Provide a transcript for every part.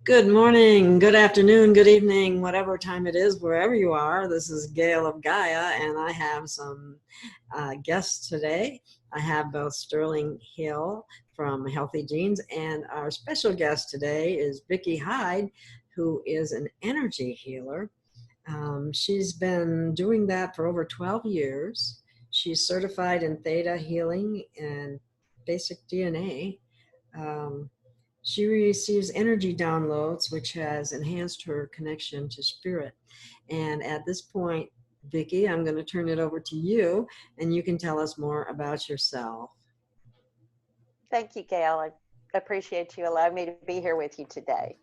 Good morning, good afternoon, good evening, whatever time it is, wherever you are. This is Gail of Gaia, and I have some guests today. I have both Sterling Hill from Healthy Genes, and our special guest today is Vicki Hyde, who is an energy healer. She's been doing that for over 12 years. She's certified in Theta Healing and basic DNA. She receives energy downloads, which has enhanced her connection to spirit. And at this point, Vicki, I'm going to turn it over to you, and you can tell us more about yourself. Thank you, Gail. I appreciate you allowing me to be here with you today.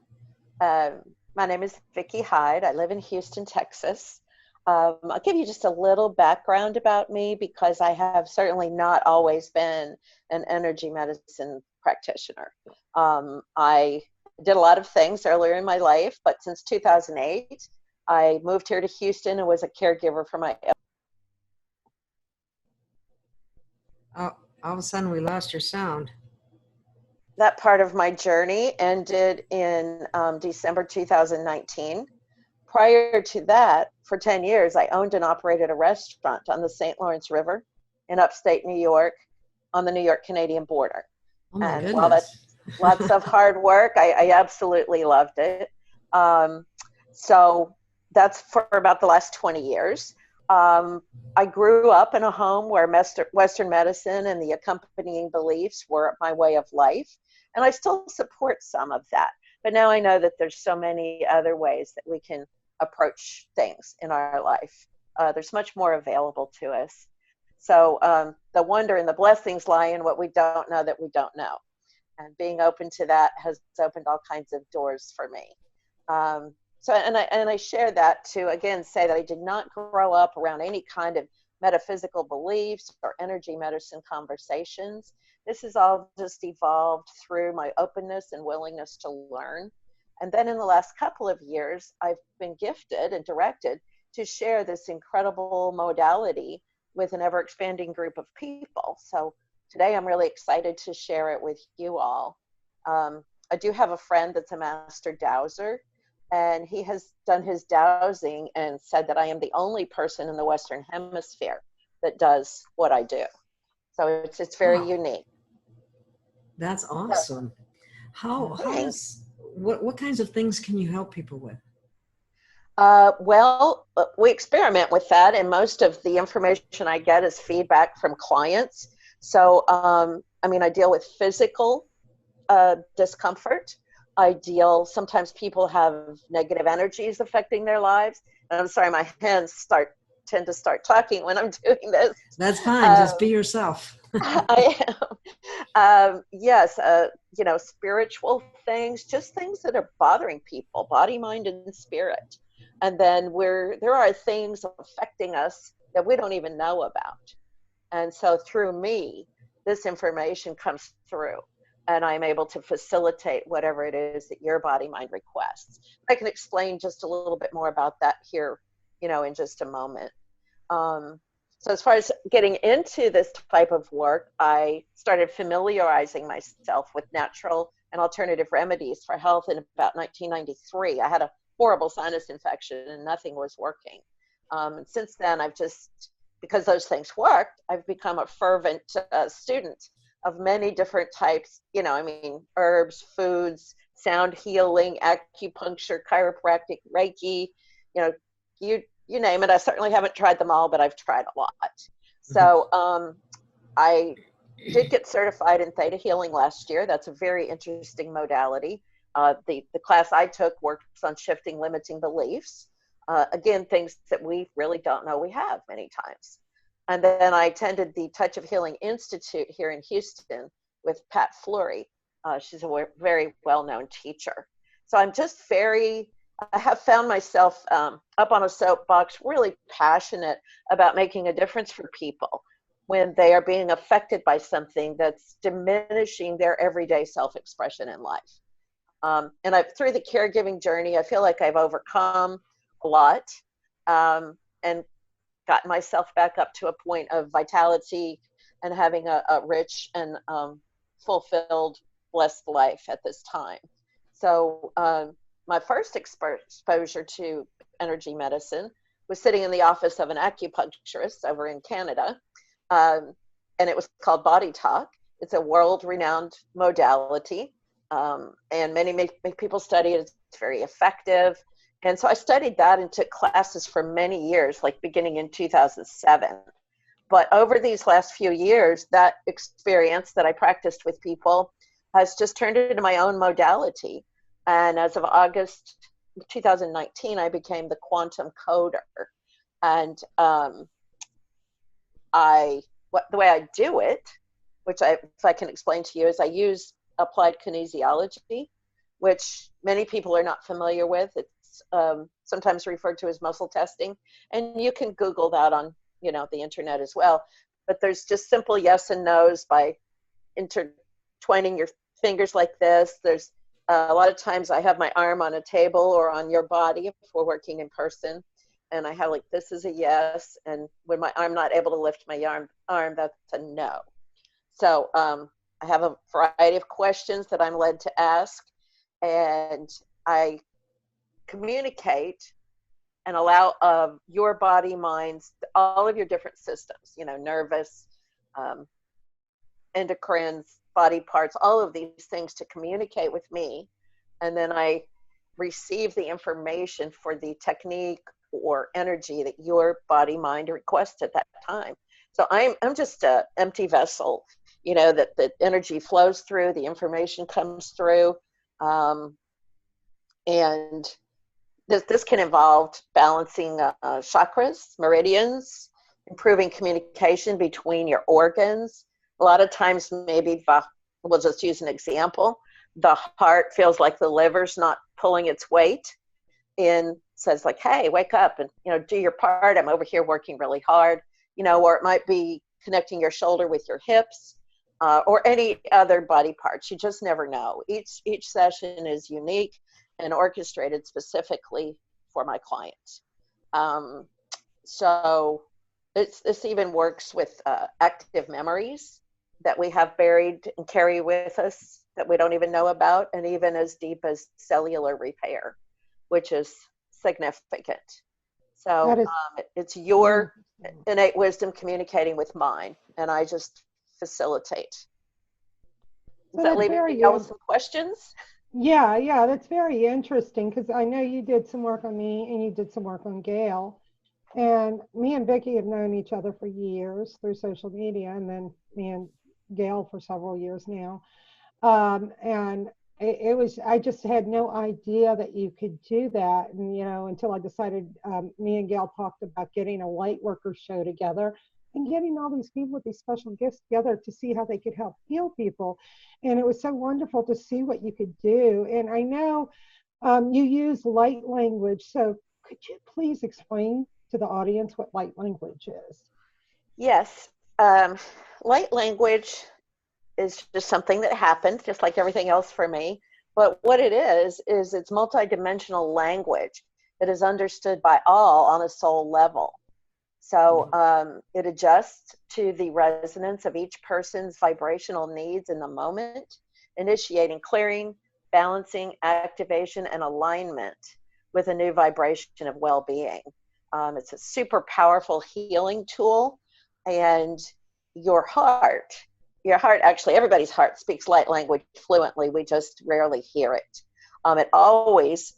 My name is Vicki Hyde. I live in Houston, Texas. I'll give you just a little background about me because I have certainly not always been an energy medicine practitioner. I did a lot of things earlier in my life, but since 2008, I moved here to Houston and was a caregiver for my. All of a sudden, we lost your sound. That part of my journey ended in December 2019. Prior to that, for 10 years, I owned and operated a restaurant on the St. Lawrence River in upstate New York on the New York-Canadian border. Oh my And goodness. while that's lots of hard work, I absolutely loved it. So that's for about the last 20 years. I grew up in a home where Western medicine and the accompanying beliefs were my way of life. And I still support some of that. But now I know that there's so many other ways that we can approach things in our life. There's much more available to us. So the wonder and the blessings lie in what we don't know that we don't know. And being open to that has opened all kinds of doors for me. I share that to, again, say that I did not grow up around any kind of metaphysical beliefs or energy medicine conversations. This has all just evolved through my openness and willingness to learn. And then in the last couple of years, I've been gifted and directed to share this incredible modality with an ever-expanding group of people. So today I'm really excited to share it with you all. I do have a friend that's a master dowser, and he has done his dowsing and said that I am the only person in the Western Hemisphere that does what I do. So it's very unique. That's awesome. What kinds of things can you help people with? Well, we experiment with that, and most of the information I get is feedback from clients. So, I deal with physical discomfort. Sometimes people have negative energies affecting their lives. And I'm sorry, my hands tend to start talking when I'm doing this. That's fine. Just be yourself. I am. Yes, spiritual things, just things that are bothering people, body, mind, and spirit. And then there are things affecting us that we don't even know about. And so through me, this information comes through, and I'm able to facilitate whatever it is that your body mind requests. I can explain just a little bit more about that here, in just a moment. So as far as getting into this type of work, I started familiarizing myself with natural and alternative remedies for health in about 1993. I had a horrible sinus infection and nothing was working. And since then, because those things worked, I've become a fervent student of many different types, herbs, foods, sound healing, acupuncture, chiropractic, Reiki, you name it. I certainly haven't tried them all, but I've tried a lot. So I did get certified in Theta Healing last year. That's a very interesting modality. The class I took works on shifting limiting beliefs. Again, things that we really don't know we have many times. And then I attended the Touch of Healing Institute here in Houston with Pat Fleury. She's a very well-known teacher. So I have found myself up on a soapbox, really passionate about making a difference for people when they are being affected by something that's diminishing their everyday self-expression in life. And through the caregiving journey, I feel like I've overcome a lot and gotten myself back up to a point of vitality and having a rich and fulfilled, blessed life at this time. So my first exposure to energy medicine was sitting in the office of an acupuncturist over in Canada, and it was called Body Talk. It's a world-renowned modality, and many people study it. It's very effective. And so I studied that and took classes for many years, like beginning in 2007. But over these last few years, that experience that I practiced with people has just turned into my own modality. And as of August 2019, I became the quantum coder. And the way I do it, which if I can explain to you, is I use applied kinesiology, which many people are not familiar with. It's sometimes referred to as muscle testing, and you can Google that on the internet as well. But there's just simple yes and no's by intertwining your fingers like this. There's a lot of times I have my arm on a table or on your body if we're working in person, and I have like, this is a yes, and when I'm not able to lift my arm, that's a no. So I have a variety of questions that I'm led to ask, and I communicate and allow your body, minds, all of your different systems, nervous, endocrines, body parts, all of these things to communicate with me. And then I receive the information for the technique or energy that your body, mind requests at that time. So I'm just an empty vessel, that the energy flows through, the information comes through. And this can involve balancing chakras, meridians, improving communication between your organs. A lot of times, maybe we'll just use an example. The heart feels like the liver's not pulling its weight and says like, hey, wake up and, do your part. I'm over here working really hard, or it might be connecting your shoulder with your hips or any other body parts. You just never know. Each session is unique and orchestrated specifically for my clients. So this even works with active memories that we have buried and carry with us that we don't even know about, and even as deep as cellular repair, which is significant. So it's your innate wisdom communicating with mine, and I just facilitate. Does that leave me with some questions? Yeah, that's very interesting, because I know you did some work on me and you did some work on Gail. And me and Vicki have known each other for years through social media, and then me and Gail for several years now. And I just had no idea that you could do that. And, until I decided, me and Gail talked about getting a light worker show together and getting all these people with these special gifts together to see how they could help heal people. And it was so wonderful to see what you could do. And I know you use light language. So could you please explain to the audience what light language is? Yes. Light language is just something that happens, just like everything else for me. But what it is it's multidimensional language that is understood by all on a soul level. So it adjusts to the resonance of each person's vibrational needs in the moment, initiating clearing, balancing, activation, and alignment with a new vibration of well-being. It's a super powerful healing tool. And your heart, actually, everybody's heart speaks light language fluently. We just rarely hear it. It always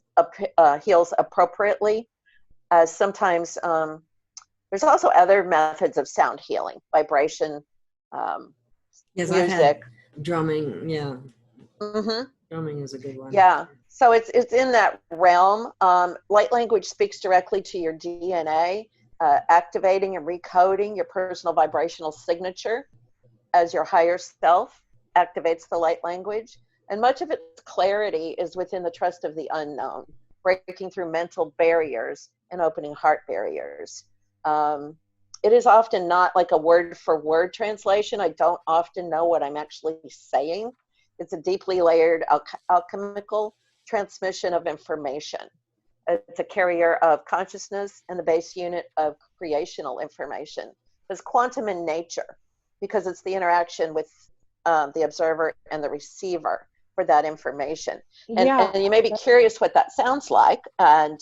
heals appropriately. Sometimes there's also other methods of sound healing, vibration, yes, music. I've had drumming, yeah. Mm-hmm. Drumming is a good one. Yeah, so it's in that realm. Light language speaks directly to your DNA, activating and recoding your personal vibrational signature as your higher self activates the light language. And much of its clarity is within the trust of the unknown, breaking through mental barriers and opening heart barriers. It is often not like a word for word translation. I don't often know what I'm actually saying. It's a deeply layered alchemical transmission of information. It's a carrier of consciousness and the base unit of creational information. It's quantum in nature because it's the interaction with the observer and the receiver for that information. Yeah. And you may be curious what that sounds like. And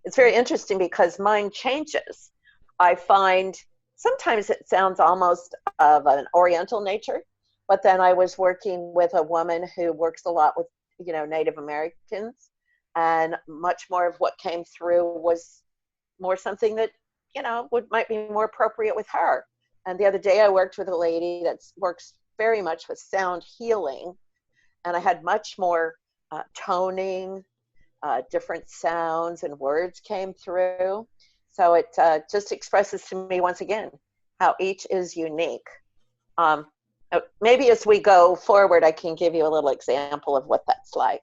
it's very interesting because mine changes. I find sometimes it sounds almost of an Oriental nature, but then I was working with a woman who works a lot with, you know, Native Americans, and much more of what came through was more something that, you know, might be more appropriate with her. And the other day I worked with a lady that works very much with sound healing, and I had much more toning, different sounds and words came through. So it just expresses to me once again how each is unique. Maybe as we go forward, I can give you a little example of what that's like.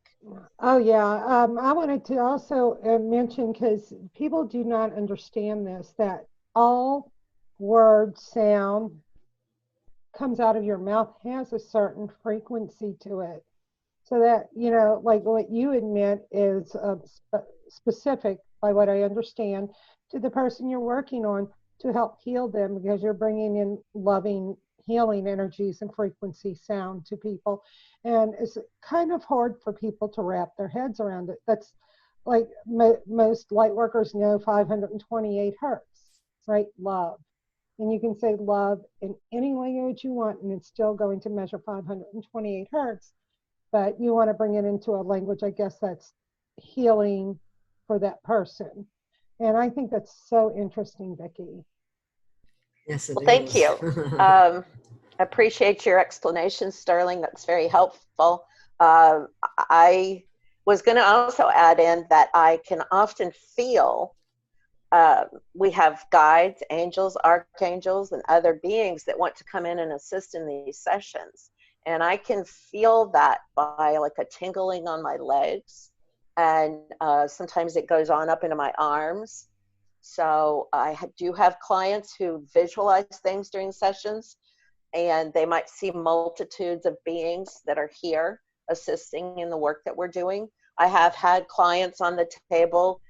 Oh, yeah. I wanted to also mention, because people do not understand this, that all word sound comes out of your mouth has a certain frequency to it. So that, you know, like what you admit is specific, by what I understand, to the person you're working on to help heal them, because you're bringing in loving, healing energies and frequency sound to people. And it's kind of hard for people to wrap their heads around it. That's like most light workers know 528 hertz, right? Love. And you can say love in any language you want, and it's still going to measure 528 hertz. But you want to bring it into a language, I guess, that's healing for that person. And I think that's so interesting, Vicki. Yes, it well, thank is. you. I appreciate your explanation, Sterling. That's very helpful. I was going to also add in that I can often feel we have guides, angels, archangels, and other beings that want to come in and assist in these sessions. And I can feel that by like a tingling on my legs. And sometimes it goes on up into my arms. So I do have clients who visualize things during sessions, and they might see multitudes of beings that are here assisting in the work that we're doing. I have had clients on the table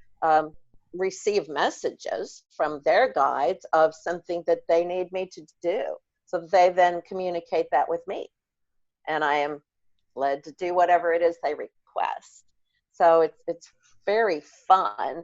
receive messages from their guides of something that they need me to do. So they then communicate that with me, and I am led to do whatever it is they request. So it's very fun.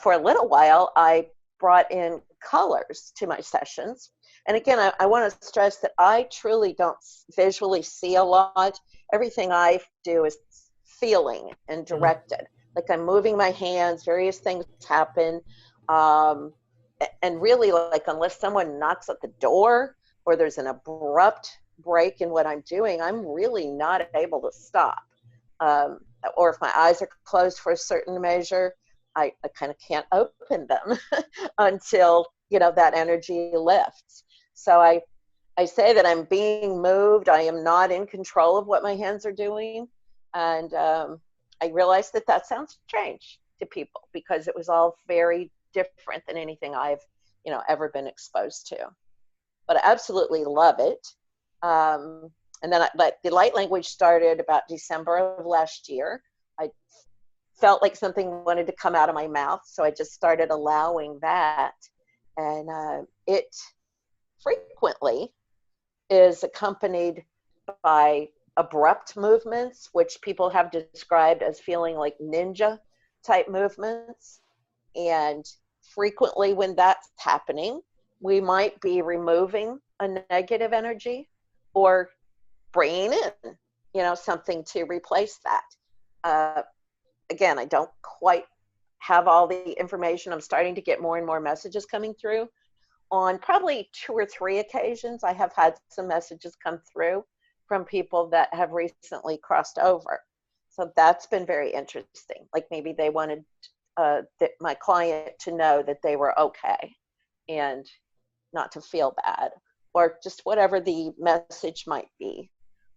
For a little while, I brought in colors to my sessions. And again, I want to stress that I truly don't visually see a lot. Everything I do is feeling and directed. Like I'm moving my hands, various things happen. And really, like, unless someone knocks at the door or there's an abrupt break in what I'm doing, I'm really not able to stop. Or if my eyes are closed for a certain measure, I kind of can't open them until, you know, that energy lifts. So I say that I'm being moved. I am not in control of what my hands are doing. And I realized that that sounds strange to people because it was all very different than anything I've, you know, ever been exposed to. But I absolutely love it. And then the light language started about December of last year. I felt like something wanted to come out of my mouth, so I just started allowing that. And it frequently is accompanied by abrupt movements, which people have described as feeling like ninja type movements. And frequently when that's happening, we might be removing a negative energy or bringing in, you know, something to replace that. Again, I don't quite have all the information. I'm starting to get more and more messages coming through. On probably 2 or 3 occasions, I have had some messages come through from people that have recently crossed over. So that's been very interesting. Like maybe they wanted my client to know that they were okay and not to feel bad, or just whatever the message might be.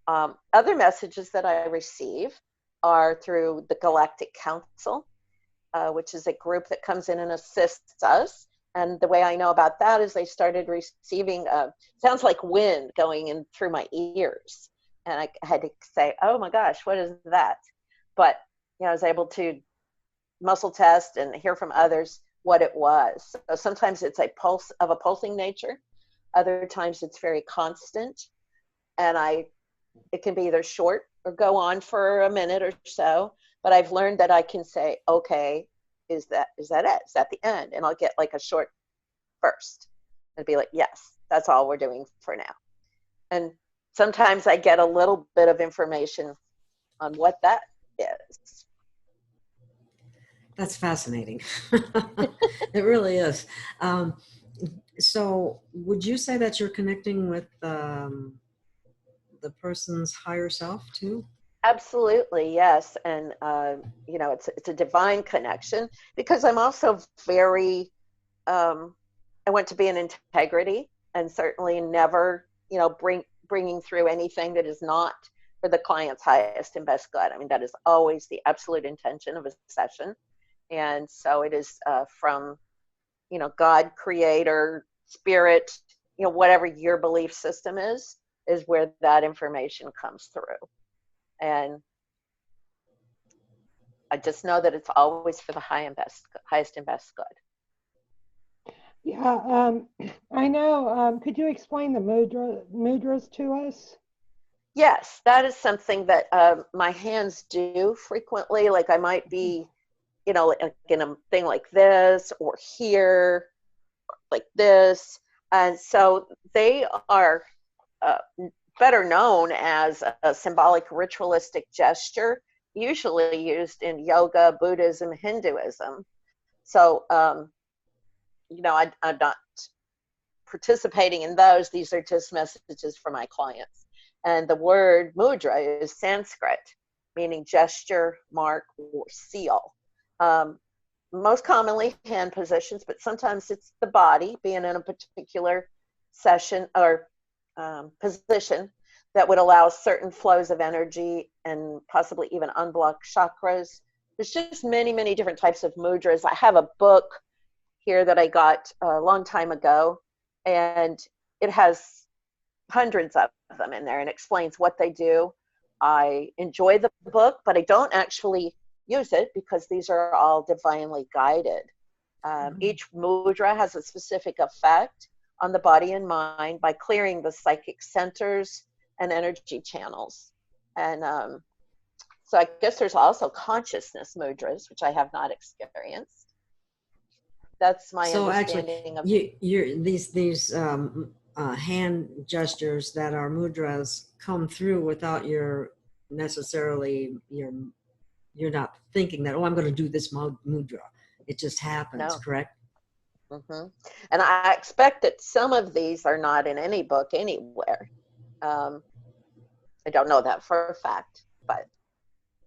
Other messages that I receive are through the Galactic Council, which is a group that comes in and assists us. And the way I know about that is they started receiving, sounds like wind going in through my ears. And I had to say, oh my gosh, what is that? But, you know, I was able to muscle test and hear from others what it was. So sometimes it's a pulse of a pulsing nature. Other times it's very constant. And it can be either short or go on for a minute or so, but I've learned that I can say, okay, is that it? Is that the end? And I'll get like a short burst and be like, yes, that's all we're doing for now. And sometimes I get a little bit of information on what that is. That's fascinating. It really is. So would you say that you're connecting with the person's higher self too? Absolutely, yes. And you know, it's a divine connection, because I'm also very I want to be in integrity, and certainly never, you know, bringing through anything that is not for the client's highest and best good. I mean, that is always the absolute intention of a session. And so it is from, you know, God, creator, spirit, you know, whatever your belief system is where that information comes through. And I just know that it's always for the highest and best good. Yeah, I know. Could you explain the mudras to us? Yes, that is something that my hands do frequently. Like I might be, you know, like in a thing like this or here, like this. And so they are better known as a symbolic ritualistic gesture, usually used in yoga, Buddhism, Hinduism. So, you know, I'm not participating in those. These are just messages for my clients. And the word mudra is Sanskrit, meaning gesture, mark, or seal. Most commonly hand positions, but sometimes it's the body being in a particular session or position that would allow certain flows of energy and possibly even unblock chakras. There's just many, many different types of mudras. I have a book here that I got a long time ago, and it has hundreds of them in there and explains what they do. I enjoy the book, but I don't actually use it because these are all divinely guided. Each mudra has a specific effect on the body and mind by clearing the psychic centers and energy channels. And so I guess there's also consciousness mudras, which I have not experienced. That's my understanding of. You're these hand gestures that are mudras come through without your necessarily you're not thinking that, oh, I'm going to do this mudra. It just happens, No. correct? Mm-hmm. And I expect that some of these are not in any book anywhere. I don't know that for a fact, but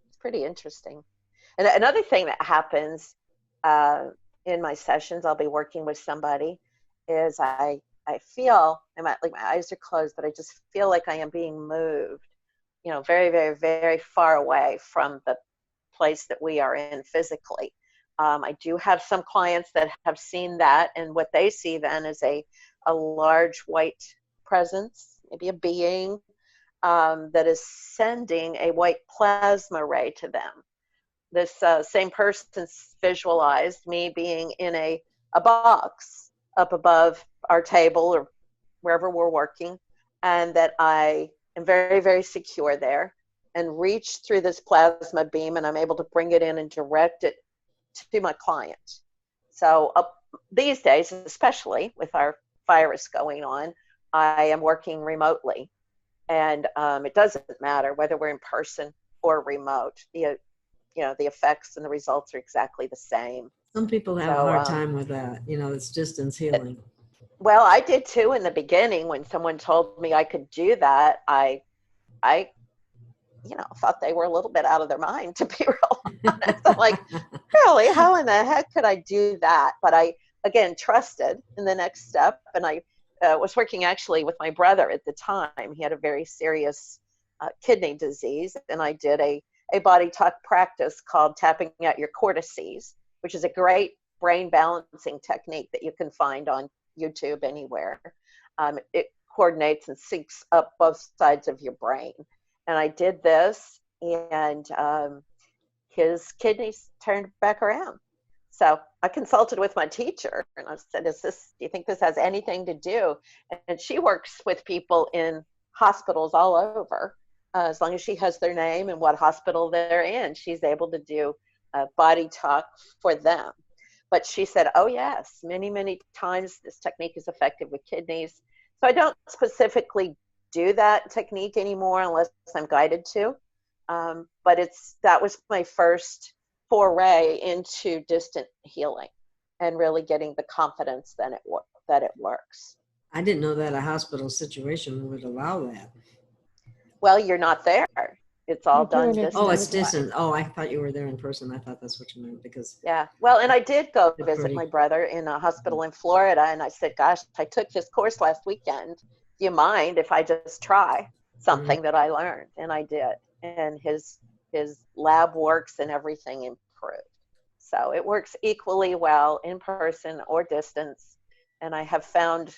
it's pretty interesting. And another thing that happens in my sessions, I'll be working with somebody, is I feel, like my eyes are closed, but I just feel like I am being moved, you know, very, very, very far away from the place that we are in physically. I do have some clients that have seen that, and what they see then is a large white presence, maybe a being that is sending a white plasma ray to them. This same person visualized me being in a box up above our table or wherever we're working, and that I am very, very secure there, and reach through this plasma beam, and I'm able to bring it in and direct it to my client. So these days, especially with our virus going on, I am working remotely, and it doesn't matter whether we're in person or remote. The effects and the results are exactly the same. Some people have a hard time with that. You know, it's distance healing. Well, I did too in the beginning. When someone told me I could do that, I thought they were a little bit out of their mind, to be real honest. I'm like, really? How in the heck could I do that? But I, again, trusted in the next step. And I was working actually with my brother at the time. He had a very serious kidney disease. And I did a body talk practice called tapping out your cortices, which is a great brain balancing technique that you can find on YouTube anywhere. It coordinates and syncs up both sides of your brain. And I did this, and his kidneys turned back around. So I consulted with my teacher, and I said, do you think this has anything to do? And she works with people in hospitals all over. as long as she has their name and what hospital they're in, she's able to do body talk for them. But she said, oh yes, many, many times this technique is effective with kidneys. So I don't specifically do that technique anymore unless I'm guided to. But that was my first foray into distant healing and really getting the confidence that it works. I didn't know that a hospital situation would allow that. Well, you're not there. It's all done distant. Oh, it's distant. Oh, I thought you were there in person. I thought that's what you meant because. Yeah. Well, and I did go visit my brother in a hospital in Florida, and I said, gosh, I took this course last weekend. Do you mind if I just try something that I learned? And I did. And his lab works and everything improved. So it works equally well in person or distance. And I have found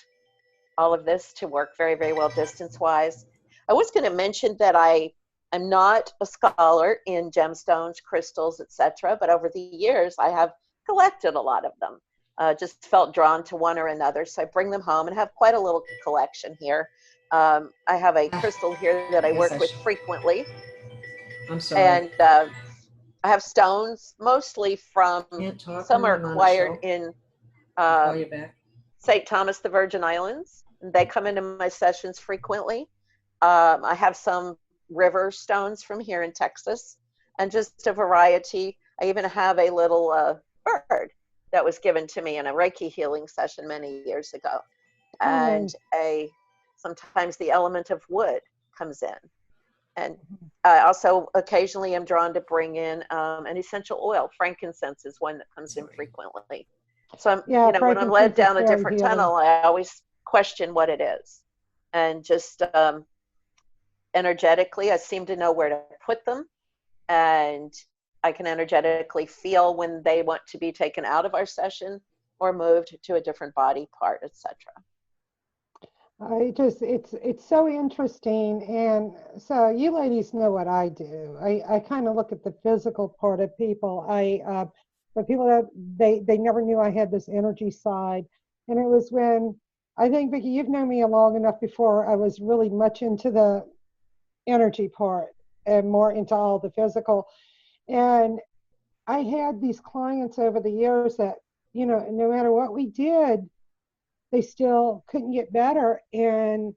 all of this to work very, very well distance-wise. I was going to mention that I'm not a scholar in gemstones, crystals, etc., but over the years I have collected a lot of them. Just felt drawn to one or another, so I bring them home and have quite a little collection here. I have a crystal here that I work with frequently. I'm sorry. And I have stones, mostly from, some are acquired in St. Thomas, the Virgin Islands. They come into my sessions frequently. I have some river stones from here in Texas, and just a variety. I even have a little bird that was given to me in a Reiki healing session many years ago. And sometimes the element of wood comes in. And I also occasionally am drawn to bring in an essential oil. Frankincense is one that comes in frequently. So I'm, when I'm led down a different tunnel, I always question what it is. And just energetically, I seem to know where to put them. And I can energetically feel when they want to be taken out of our session or moved to a different body part, etc. It's so interesting. And so you ladies know what I do. I kind of look at the physical part of people. For people that they never knew I had this energy side. And it was when, I think, Vicki, you've known me long enough before I was really much into the energy part and more into all the physical. And I had these clients over the years that, no matter what we did, they still couldn't get better. And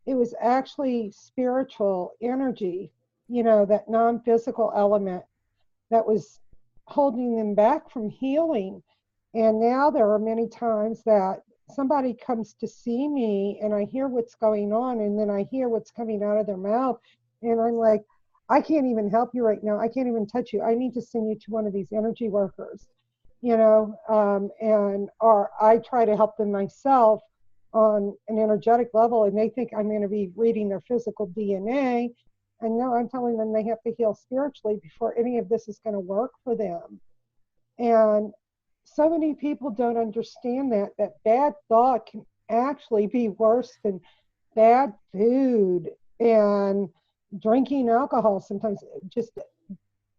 it was actually spiritual energy, that non-physical element that was holding them back from healing. And now there are many times that somebody comes to see me and I hear what's going on, and then I hear what's coming out of their mouth. And I'm like, I can't even help you right now. I can't even touch you. I need to send you to one of these energy workers, or I try to help them myself on an energetic level, and they think I'm going to be reading their physical DNA. And no, I'm telling them they have to heal spiritually before any of this is going to work for them. And so many people don't understand that bad thought can actually be worse than bad food and drinking alcohol. Sometimes just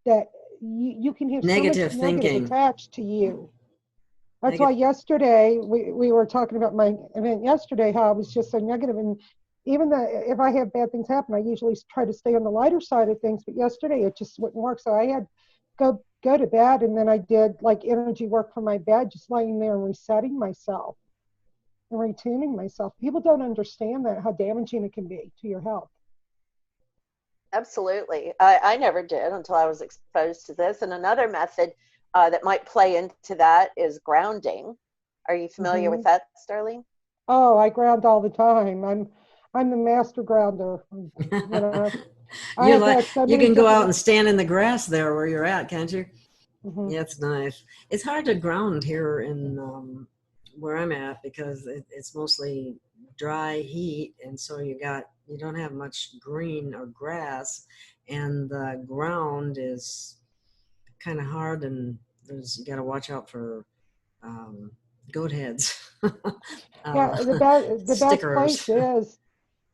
that you can have negative so much thinking negative attached to you. That's why yesterday we were talking about my event yesterday, how I was just so negative. And even if I have bad things happen, I usually try to stay on the lighter side of things. But yesterday it just wouldn't work. So I had to go to bed, and then I did like energy work from my bed, just laying there and resetting myself and retuning myself. People don't understand that, how damaging it can be to your health. Absolutely. I never did until I was exposed to this. And another method that might play into that is grounding. Are you familiar with that, Sterling? Oh, I ground all the time. I'm the master grounder. You can go out and stand in the grass there where you're at, can't you? Mm-hmm. Yeah, it's nice. It's hard to ground here in where I'm at because it's mostly dry heat, and so you don't have much green or grass, and the ground is kind of hard, and you got to watch out for goat heads. The best place is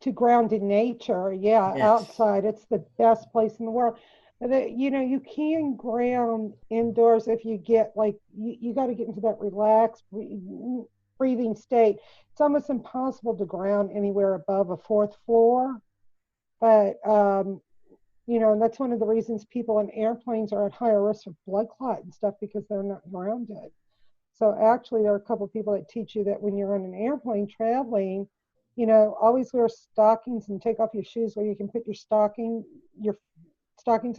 to ground in nature. Yeah, yes. Outside, it's the best place in the world. You can ground indoors if you get you got to get into that relaxed breathing state. It's almost impossible to ground anywhere above a 4th floor. But You know, and that's one of the reasons people in airplanes are at higher risk of blood clot and stuff, because they're not grounded. So actually, there are a couple of people that teach you that when you're on an airplane traveling, you know, always wear stockings and take off your shoes where you can put your stockings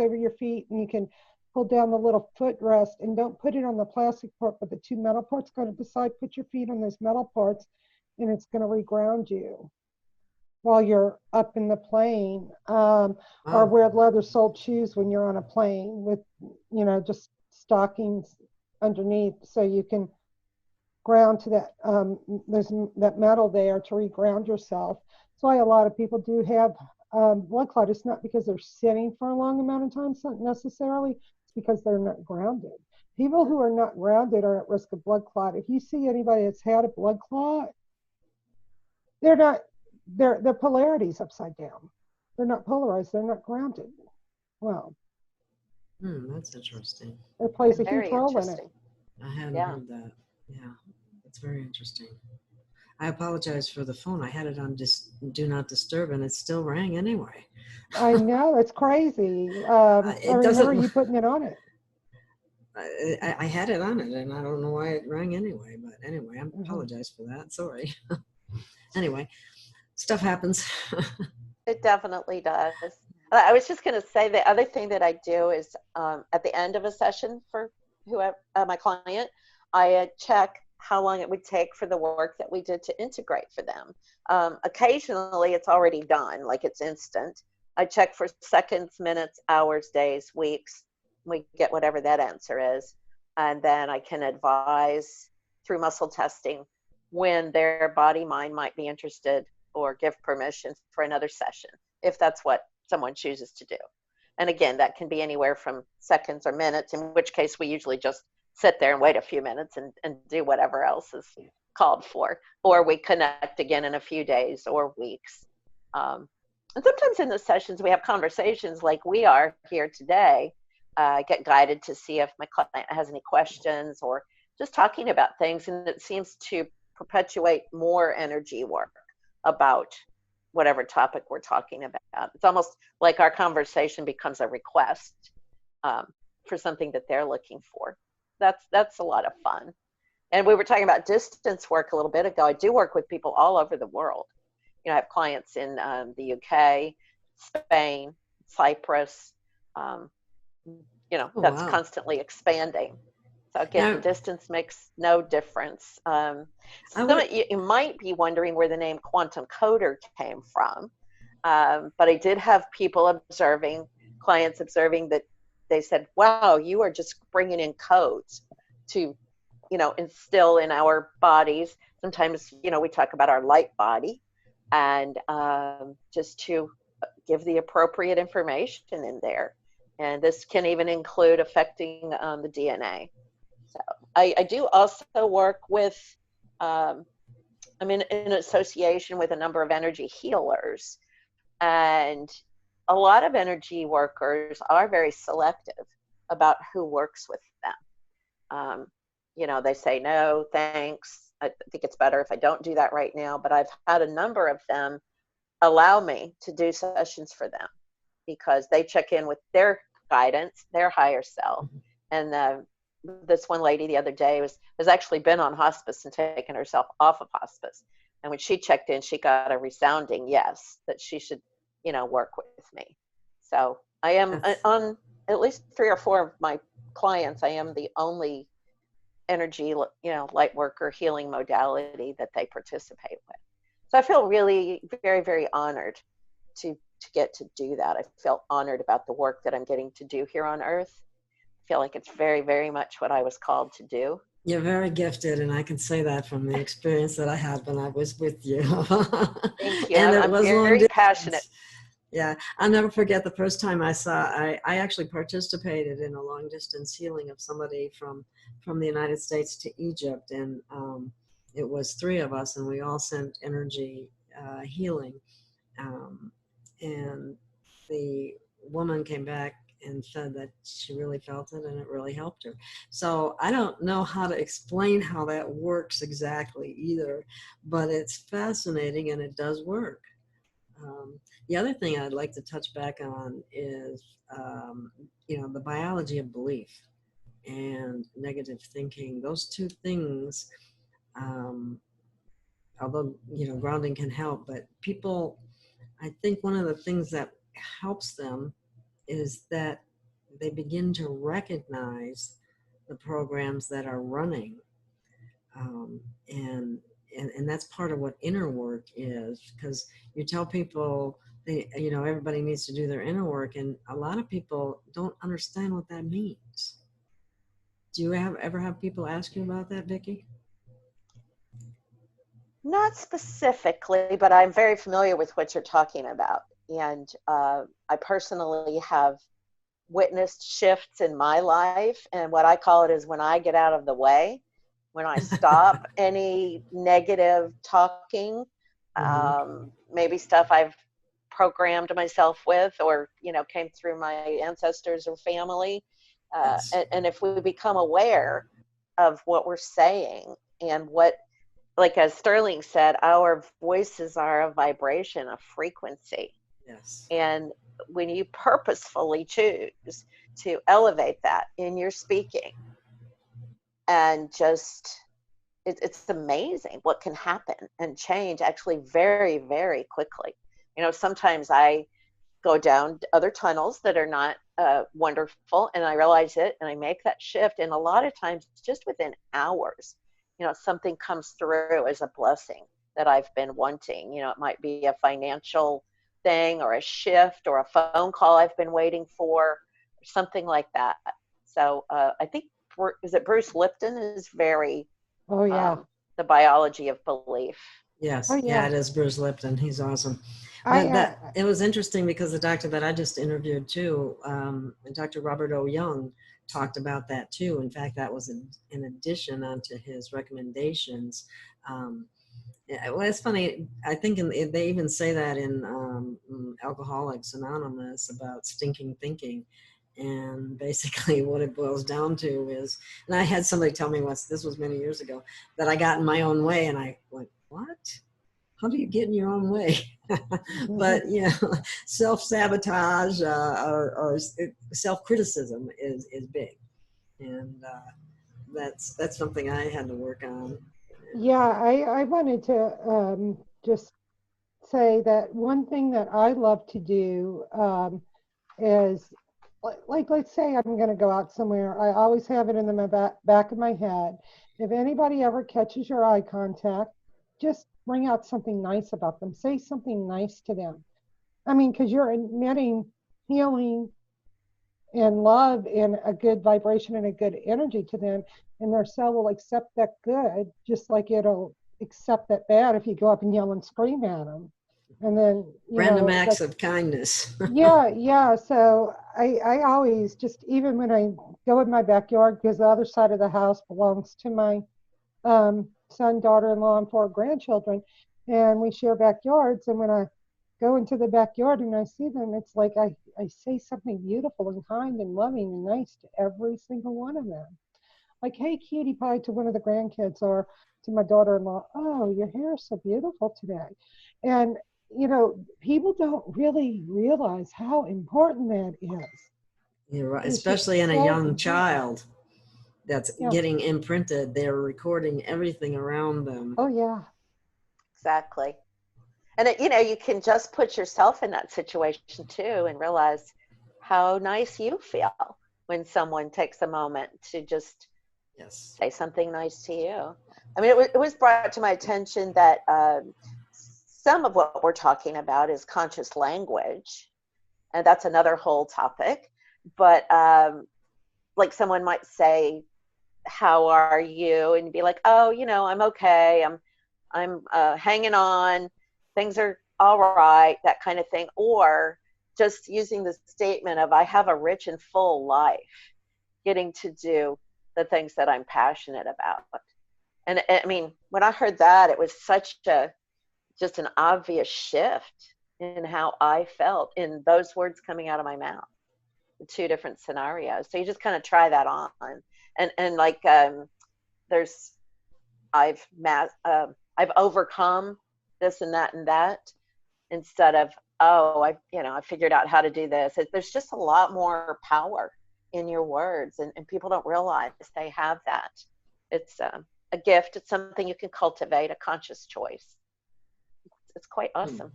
over your feet, and you can pull down the little footrest, and don't put it on the plastic part, but the two metal parts going to the side. Put your feet on those metal parts, and it's going to reground you while you're up in the plane. Or wear leather-soled shoes when you're on a plane with, you know, just stockings underneath, so you can ground to that. There's that metal there to reground yourself. That's why a lot of people do have blood clot. It's not because they're sitting for a long amount of time, not necessarily. It's because they're not grounded. People who are not grounded are at risk of blood clot. If you see anybody that's had a blood clot, they're not, their polarity's upside down. They're not polarized. They're not grounded. Wow. That's interesting. It plays a huge role in it. I hadn't heard that. Yeah, it's very interesting. I apologize for the phone. I had it on do not disturb, and it still rang anyway. I know, it's crazy. I remember you putting it on it. I had it on it, and I don't know why it rang anyway. But anyway, I apologize for that. Sorry. Anyway, stuff happens. It definitely does. I was just going to say the other thing that I do is at the end of a session for whoever my client, I check how long it would take for the work that we did to integrate for them. Occasionally, it's already done, like it's instant. I check for seconds, minutes, hours, days, weeks. We get whatever that answer is. And then I can advise through muscle testing when their body mind might be interested, or give permission for another session, if that's what someone chooses to do. And again, that can be anywhere from seconds or minutes, in which case we usually just sit there and wait a few minutes and do whatever else is called for. Or we connect again in a few days or weeks. And sometimes in the sessions we have conversations like we are here today. I get guided to see if my client has any questions, or just talking about things, and it seems to perpetuate more energy work about whatever topic we're talking about. It's almost like our conversation becomes a request for something that they're looking for. That's a lot of fun. And we were talking about distance work a little bit ago. I do work with people all over the world. You know, I have clients in the UK, Spain, Cyprus. You know, that's constantly expanding. So again, distance makes no difference. You might be wondering where the name quantum coder came from, but I did have people clients observing that they said, wow, you are just bringing in codes to, you know, instill in our bodies. Sometimes, you know, we talk about our light body, and just to give the appropriate information in there. And this can even include affecting the DNA. So I do also work with, I'm in association with a number of energy healers, and a lot of energy workers are very selective about who works with them. You know, they say, no, thanks. I think it's better if I don't do that right now. But I've had a number of them allow me to do sessions for them because they check in with their guidance, their higher self. And this one lady the other day has actually been on hospice and taken herself off of hospice. And when she checked in, she got a resounding yes, that she should, you know, work with me. So I am on at least 3 or 4 of my clients. I am the only energy, you know, light worker healing modality that they participate with. So I feel really very, very honored to get to do that. I feel honored about the work that I'm getting to do here on Earth. I feel like it's very, very much what I was called to do. You're very gifted, and I can say that from the experience that I had when I was with you. Thank you. And I'm very passionate. Yeah, I'll never forget the first time I actually participated in a long distance healing of somebody from the United States to Egypt, and it was 3 of us, and we all sent energy healing, and the woman came back and said that she really felt it and it really helped her. So I don't know how to explain how that works exactly either, but it's fascinating and it does work. The other thing I'd like to touch back on is, the biology of belief and negative thinking. Those two things, although, grounding can help, but people, I think one of the things that helps them is that they begin to recognize the programs that are running. Um, and, and that's part of what inner work is, because you tell people, everybody needs to do their inner work, and a lot of people don't understand what that means. Do you ever have people ask you about that, Vicki? Not specifically, but I'm very familiar with what you're talking about. And I personally have witnessed shifts in my life. And what I call it is when I get out of the way, when I stop any negative talking, maybe stuff I've programmed myself with, or, came through my ancestors or family. Yes. And if we become aware of what we're saying and what, like as Sterling said, our voices are a vibration, a frequency. Yes. And when you purposefully choose to elevate that in your speaking, and just, it's amazing what can happen and change actually very, very quickly. Sometimes I go down other tunnels that are not wonderful, and I realize it, and I make that shift. And a lot of times, just within hours, something comes through as a blessing that I've been wanting. It might be a financial thing, or a shift, or a phone call I've been waiting for, or something like that. So I think, is it Bruce Lipton is very, Oh, yeah. the biology of belief. Yes. Oh, Yeah, yeah. it is Bruce Lipton. He's awesome. It was interesting because the doctor that I just interviewed too, Dr. Robert O. Young, talked about that too. In fact, that was in addition onto his recommendations. Well, it's funny. I think they even say that in Alcoholics Anonymous about stinking thinking. And basically what it boils down to is, and I had somebody tell me once, this was many years ago, that I got in my own way, and I went, what? How do you get in your own way? But, self-sabotage or self-criticism is big. And that's something I had to work on. Yeah, I wanted to just say that one thing that I love to do is, like, let's say I'm going to go out somewhere. I always have it in the back of my head. If anybody ever catches your eye contact, just bring out something nice about them. Say something nice to them. I mean, because you're emitting healing and love and a good vibration and a good energy to them, and their cell will accept that good, just like it'll accept that bad if you go up and yell and scream at them. And then, random acts of kindness. yeah. So I always, just even when I go in my backyard, because the other side of the house belongs to my son, daughter-in-law, and 4 grandchildren, and we share backyards. And when I go into the backyard and I see them, it's like I say something beautiful and kind and loving and nice to every single one of them. Like, hey, cutie pie, to one of the grandkids, or to my daughter-in-law, oh, your hair is so beautiful today. And people don't really realize how important that is. You're right. Especially in a young child that's getting imprinted. They're recording everything around them. Oh, yeah. Exactly. And, you can just put yourself in that situation too and realize how nice you feel when someone takes a moment to just say something nice to you. I mean, it was brought to my attention that some of what we're talking about is conscious language, and that's another whole topic. But like someone might say, "How are you?" and be like, "Oh, I'm okay. I'm hanging on. Things are all right," that kind of thing. Or just using the statement of, "I have a rich and full life, getting to do the things that I'm passionate about." And I mean, when I heard that, it was just an obvious shift in how I felt in those words coming out of my mouth. The 2 different scenarios. So you just kind of try that on. And like, I've overcome this and that and that. instead of, oh, I figured out how to do this. There's just a lot more power in your words, and people don't realize they have that. It's a gift. It's something you can cultivate, a conscious choice. It's quite awesome.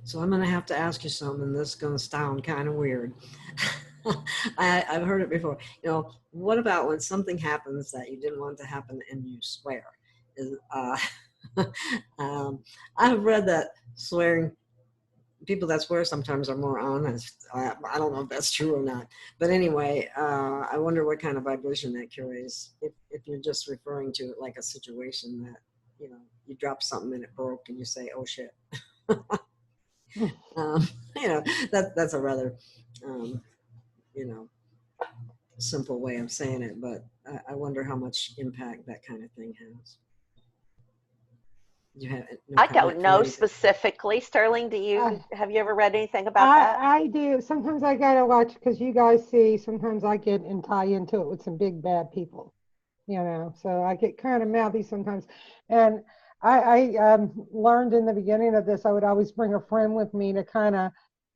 So I'm going to have to ask you something. This is going to sound kind of weird. I've heard it before. What about when something happens that you didn't want to happen and you swear? I've read that swearing, people that swear sometimes are more honest. I don't know if that's true or not. But anyway, I wonder what kind of vibration that carries. If you're just referring to like a situation that, you drop something and it broke and you say, oh shit. That's a rather, simple way of saying it, but I wonder how much impact that kind of thing has. You have I don't know specifically. Sterling, have you ever read anything about that? I do. Sometimes I gotta watch, because you guys see, sometimes I get and tie into it with some big bad people, so I get kind of mouthy sometimes. And I learned in the beginning of this, I would always bring a friend with me to kind of,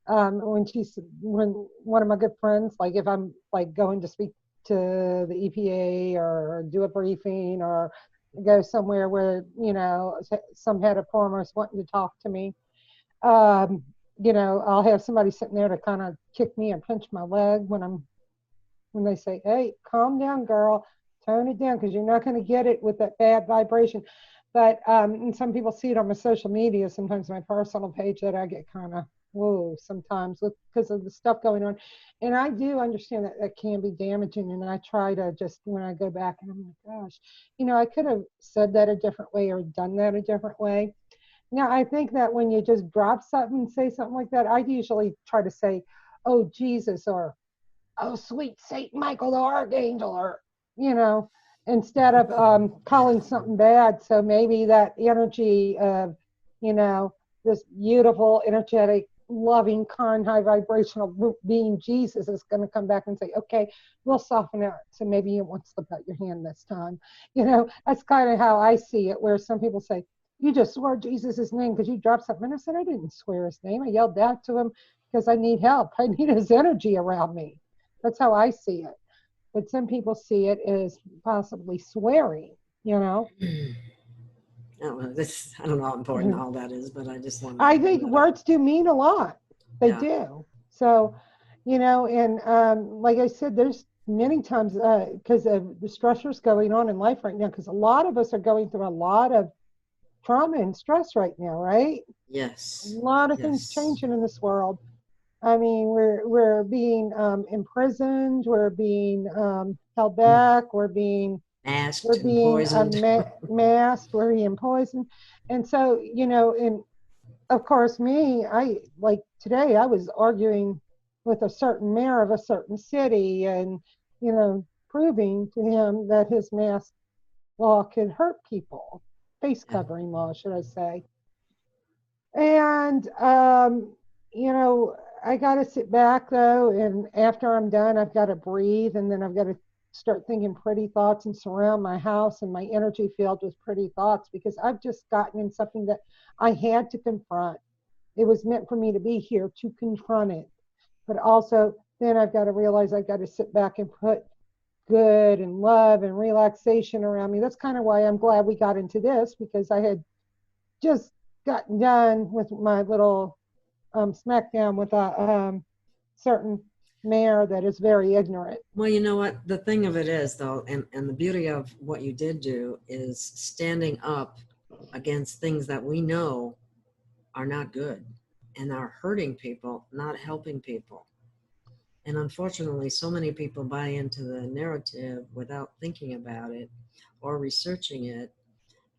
when one of my good friends, like if I'm like going to speak to the EPA or do a briefing or go somewhere where, some head of former is wanting to talk to me, I'll have somebody sitting there to kind of kick me and pinch my leg when they say, hey, calm down, girl, tone it down, because you're not going to get it with that bad vibration. But and some people see it on my social media, sometimes my personal page, that I get kind of, whoa, sometimes because of the stuff going on. And I do understand that that can be damaging. And I try to just, when I go back and I'm like, gosh, I could have said that a different way or done that a different way. Now, I think that when you just drop something and say something like that, I usually try to say, oh, Jesus, or, oh, sweet Saint Michael the Archangel, or, instead of calling something bad. So maybe that energy of, this beautiful, energetic, loving, kind, high vibrational being Jesus is going to come back and say, okay, we'll soften it. So maybe you won't slip out your hand this time. That's kind of how I see it, where some people say, you just swore Jesus' name because you dropped something. And I said, I didn't swear his name. I yelled out to him because I need help. I need his energy around me. That's how I see it. But some people see it as possibly swearing, I don't know how important all that is, but I just want to. I think words do mean a lot. They do. So, and like I said, there's many times because of the stressors going on in life right now, because a lot of us are going through a lot of trauma and stress right now, right? Yes. A lot of things changing in this world. I mean, we're being imprisoned, we're being held back, we're being masked, we're being masked, we're being poisoned. And so, and of course I like today I was arguing with a certain mayor of a certain city and, proving to him that his mask law could hurt people, face covering law, should I say. And, I got to sit back though, and after I'm done, I've got to breathe, and then I've got to start thinking pretty thoughts and surround my house and my energy field with pretty thoughts, because I've just gotten in something that I had to confront. It was meant for me to be here to confront it. But also then I've got to realize I've got to sit back and put good and love and relaxation around me. That's kind of why I'm glad we got into this, because I had just gotten done with my little smackdown with a certain mayor that is very ignorant. Well, you know what? The thing of it is, though, and the beauty of what you did do is standing up against things that we know are not good and are hurting people, not helping people. And unfortunately, so many people buy into the narrative without thinking about it or researching it.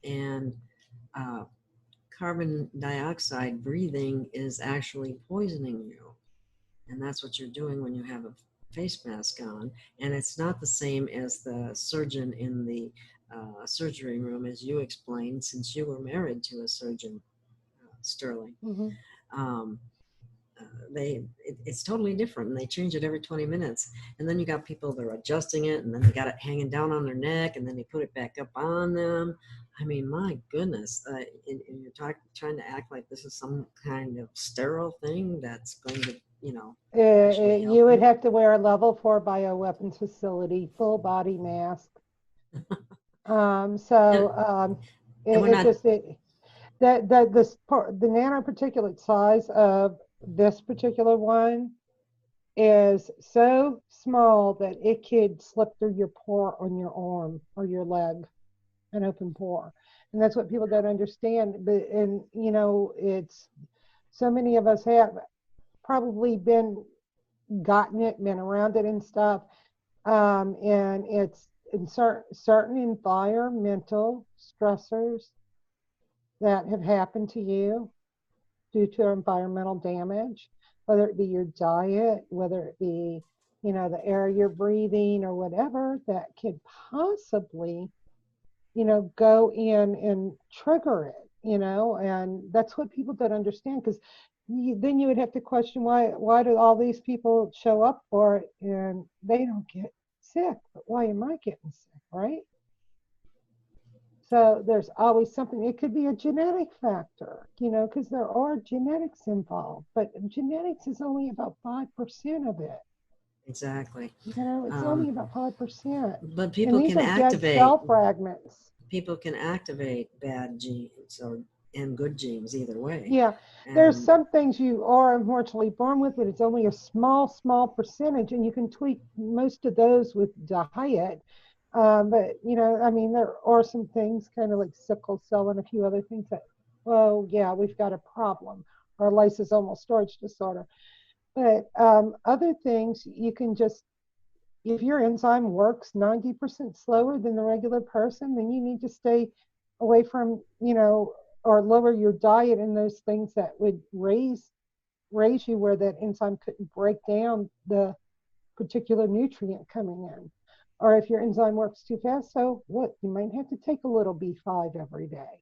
And carbon dioxide breathing is actually poisoning you. And that's what you're doing when you have a face mask on. And it's not the same as the surgeon in the surgery room, as you explained, since you were married to a surgeon, Sterling. Mm-hmm. It's totally different, and they change it every 20 minutes. And then you got people that are adjusting it, and then they got it hanging down on their neck, and then they put it back up on them. I mean, my goodness, and you're trying to act like this is some kind of sterile thing that's going to, actually help You would you. have to wear a level 4 bioweapons facility, full body mask. So And we're it not, just that the nanoparticulate size of this particular one is so small that it could slip through your pore on your arm or your leg, an open pore. And that's what people don't understand. But and it's so many of us have probably gotten it, been around it and stuff. And it's in certain environmental stressors that have happened to you due to environmental damage, whether it be your diet, whether it be, the air you're breathing or whatever, that could possibly, go in and trigger it, and that's what people don't understand, because then you would have to question why do all these people show up for it and they don't get sick, but why am I getting sick, right? So there's always something. It could be a genetic factor, because there are genetics involved, but genetics is only about 5% of it. exactly. It's only about 5%. But people And these can are dead activate, cell fragments. people can activate bad genes and good genes either way. Yeah, there's some things you are unfortunately born with, but it's only a small percentage, and you can tweak most of those with diet. But there are some things kind of like sickle cell and a few other things that, oh yeah, we've got a problem, or lysosomal storage disorder. But other things you can just, if your enzyme works 90% slower than the regular person, then you need to stay away from, or lower your diet and those things that would raise you where that enzyme couldn't break down the particular nutrient coming in. Or if your enzyme works too fast, so what? You might have to take a little B5 every day,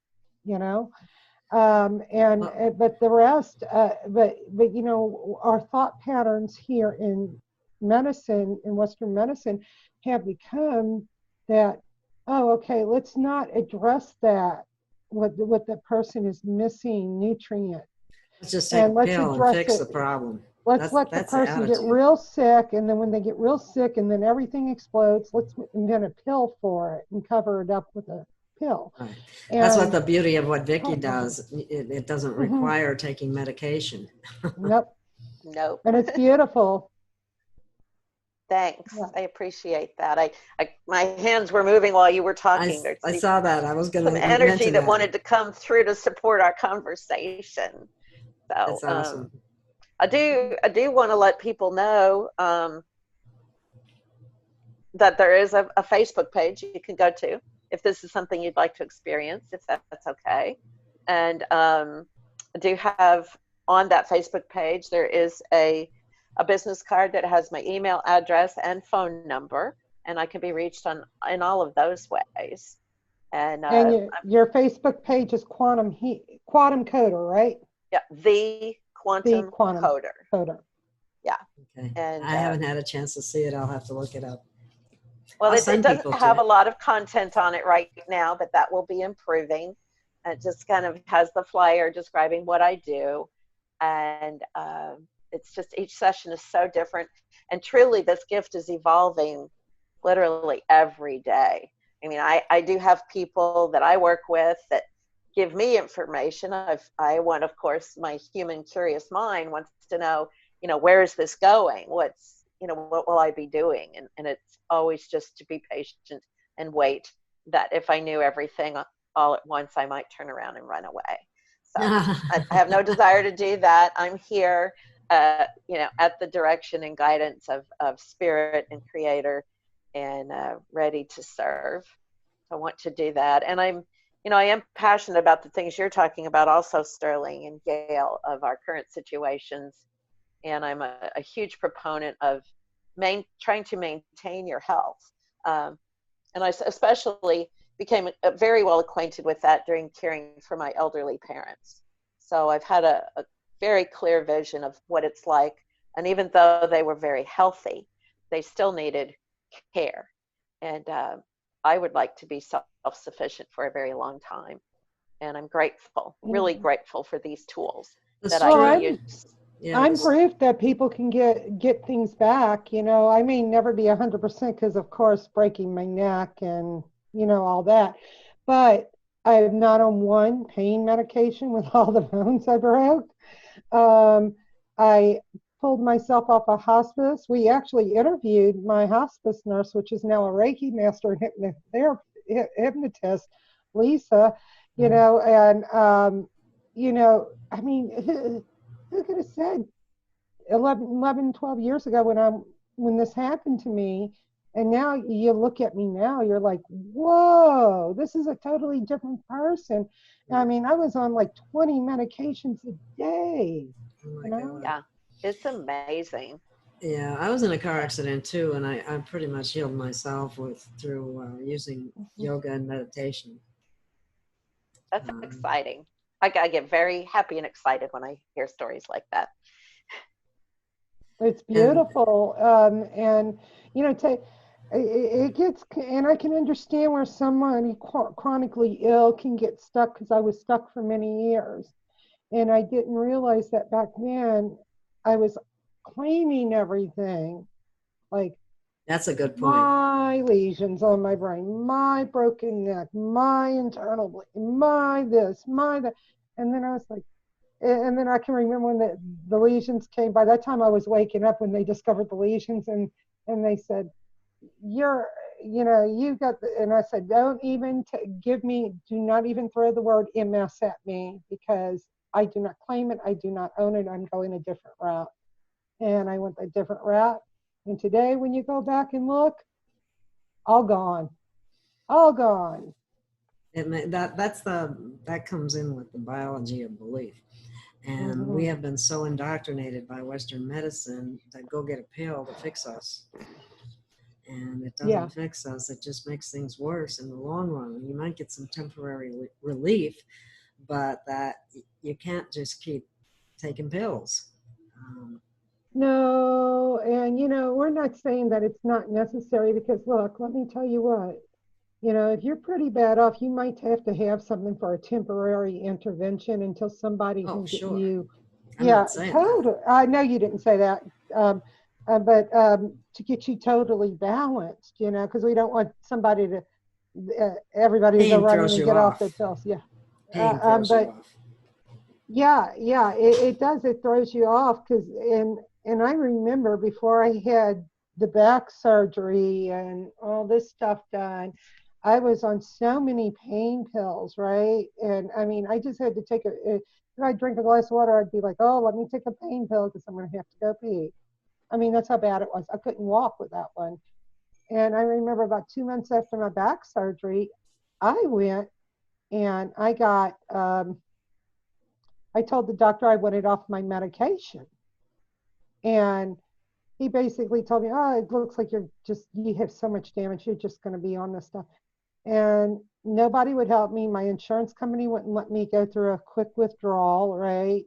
but the rest, but our thought patterns here in medicine, in Western medicine, have become that, oh, okay, let's not address that, what the person is missing nutrient. Let's just take a pill and fix the problem. Let's let the person get real sick, and then when they get real sick and then everything explodes, let's invent a pill for it and cover it up with a pill. Right. That's what the beauty of what Vicki does. It doesn't require taking medication. Nope. Nope. And it's beautiful. Thanks. Yeah. I appreciate that. My hands were moving while you were talking. I saw that. I was going to some energy that wanted to come through to support our conversation. So that's awesome. I do want to let people know that there is a Facebook page you can go to if this is something you'd like to experience, if that's okay. And I do have on that Facebook page, there is a business card that has my email address and phone number, and I can be reached in all of those ways. And your Facebook page is Quantum Coder, right? Yeah, the Quantum Coder. Yeah. Okay. And I haven't had a chance to see it. I'll have to look it up. Well, it doesn't have a lot of content on it right now, but that will be improving. It just kind of has the flyer describing what I do. And it's just, each session is so different. And truly, this gift is evolving literally every day. I mean, I do have people that I work with that give me information. I want, of course, my human curious mind wants to know, where is this going? What will I be doing? And it's always just to be patient and wait, that if I knew everything all at once, I might turn around and run away. So I have no desire to do that. I'm here, at the direction and guidance of Spirit and Creator, and ready to serve. I want to do that. And I am passionate about the things you're talking about also, Sterling and Gail, of our current situations. And I'm a huge proponent of trying to maintain your health. And I especially became very well acquainted with that during caring for my elderly parents. So I've had a very clear vision of what it's like. And even though they were very healthy, they still needed care. And I would like to be self-sufficient for a very long time. And I'm grateful, really grateful for these tools that I can use. Yeah, I'm proof that people can get things back. You know, I may never be 100% because, of course, breaking my neck and, you know, all that. But I am not on one pain medication with all the bones I broke. I pulled myself off a hospice. We actually interviewed my hospice nurse, which is now a Reiki master and hypnotist, Lisa, you know, and, you know, I mean, who could have said 11, 12 years ago when this happened to me, and now you look at me now, you're like, whoa, this is a totally different person. I mean, I was on like 20 medications a day. Oh my You know? God. Yeah, it's amazing. Yeah, I was in a car accident too, and I pretty much healed myself through using yoga and meditation. That's exciting. I get very happy and excited when I hear stories like that. It's beautiful. And, you know, it gets, and I can understand where someone chronically ill can get stuck, because I was stuck for many years. And I didn't realize that back then I was claiming everything. Like, that's a good point. My lesions on my brain, my broken neck, my internal bleeding, my this, my that. And then I was like, and then I can remember when the lesions came. By that time I was waking up when they discovered the lesions, and they said, you know, you got the, and I said, don't even do not even throw the word MS at me, because I do not claim it. I do not own it. I'm going a different route. And I went a different route. And today, when you go back and look, all gone. All gone. That comes in with the biology of belief. And we have been so indoctrinated by Western medicine that go get a pill to fix us. And it doesn't fix us. It just makes things worse in the long run. You might get some temporary relief, but that you can't just keep taking pills. No, and you know, we're not saying that it's not necessary, because look, let me tell you what, you know, if you're pretty bad off, you might have to have something for a temporary intervention until somebody can get you. I'm not saying that. I know you didn't say that, but to get you totally balanced, you know, because we don't want somebody to, everybody to go running and get off their pills. Yeah. Pain throws you off. Yeah, it does. It throws you off, because and I remember before I had the back surgery and all this stuff done, I was on so many pain pills, right? And I mean, I just had to take if I drink a glass of water, I'd be like, oh, let me take a pain pill because I'm going to have to go pee. I mean, that's how bad it was. I couldn't walk with that one. And I remember about 2 months after my back surgery, I went and I got, I told the doctor I wanted off my medication. And he basically told me, oh, it looks like you have so much damage, you're just going to be on this stuff. And nobody would help me. My insurance company wouldn't let me go through a quick withdrawal, right?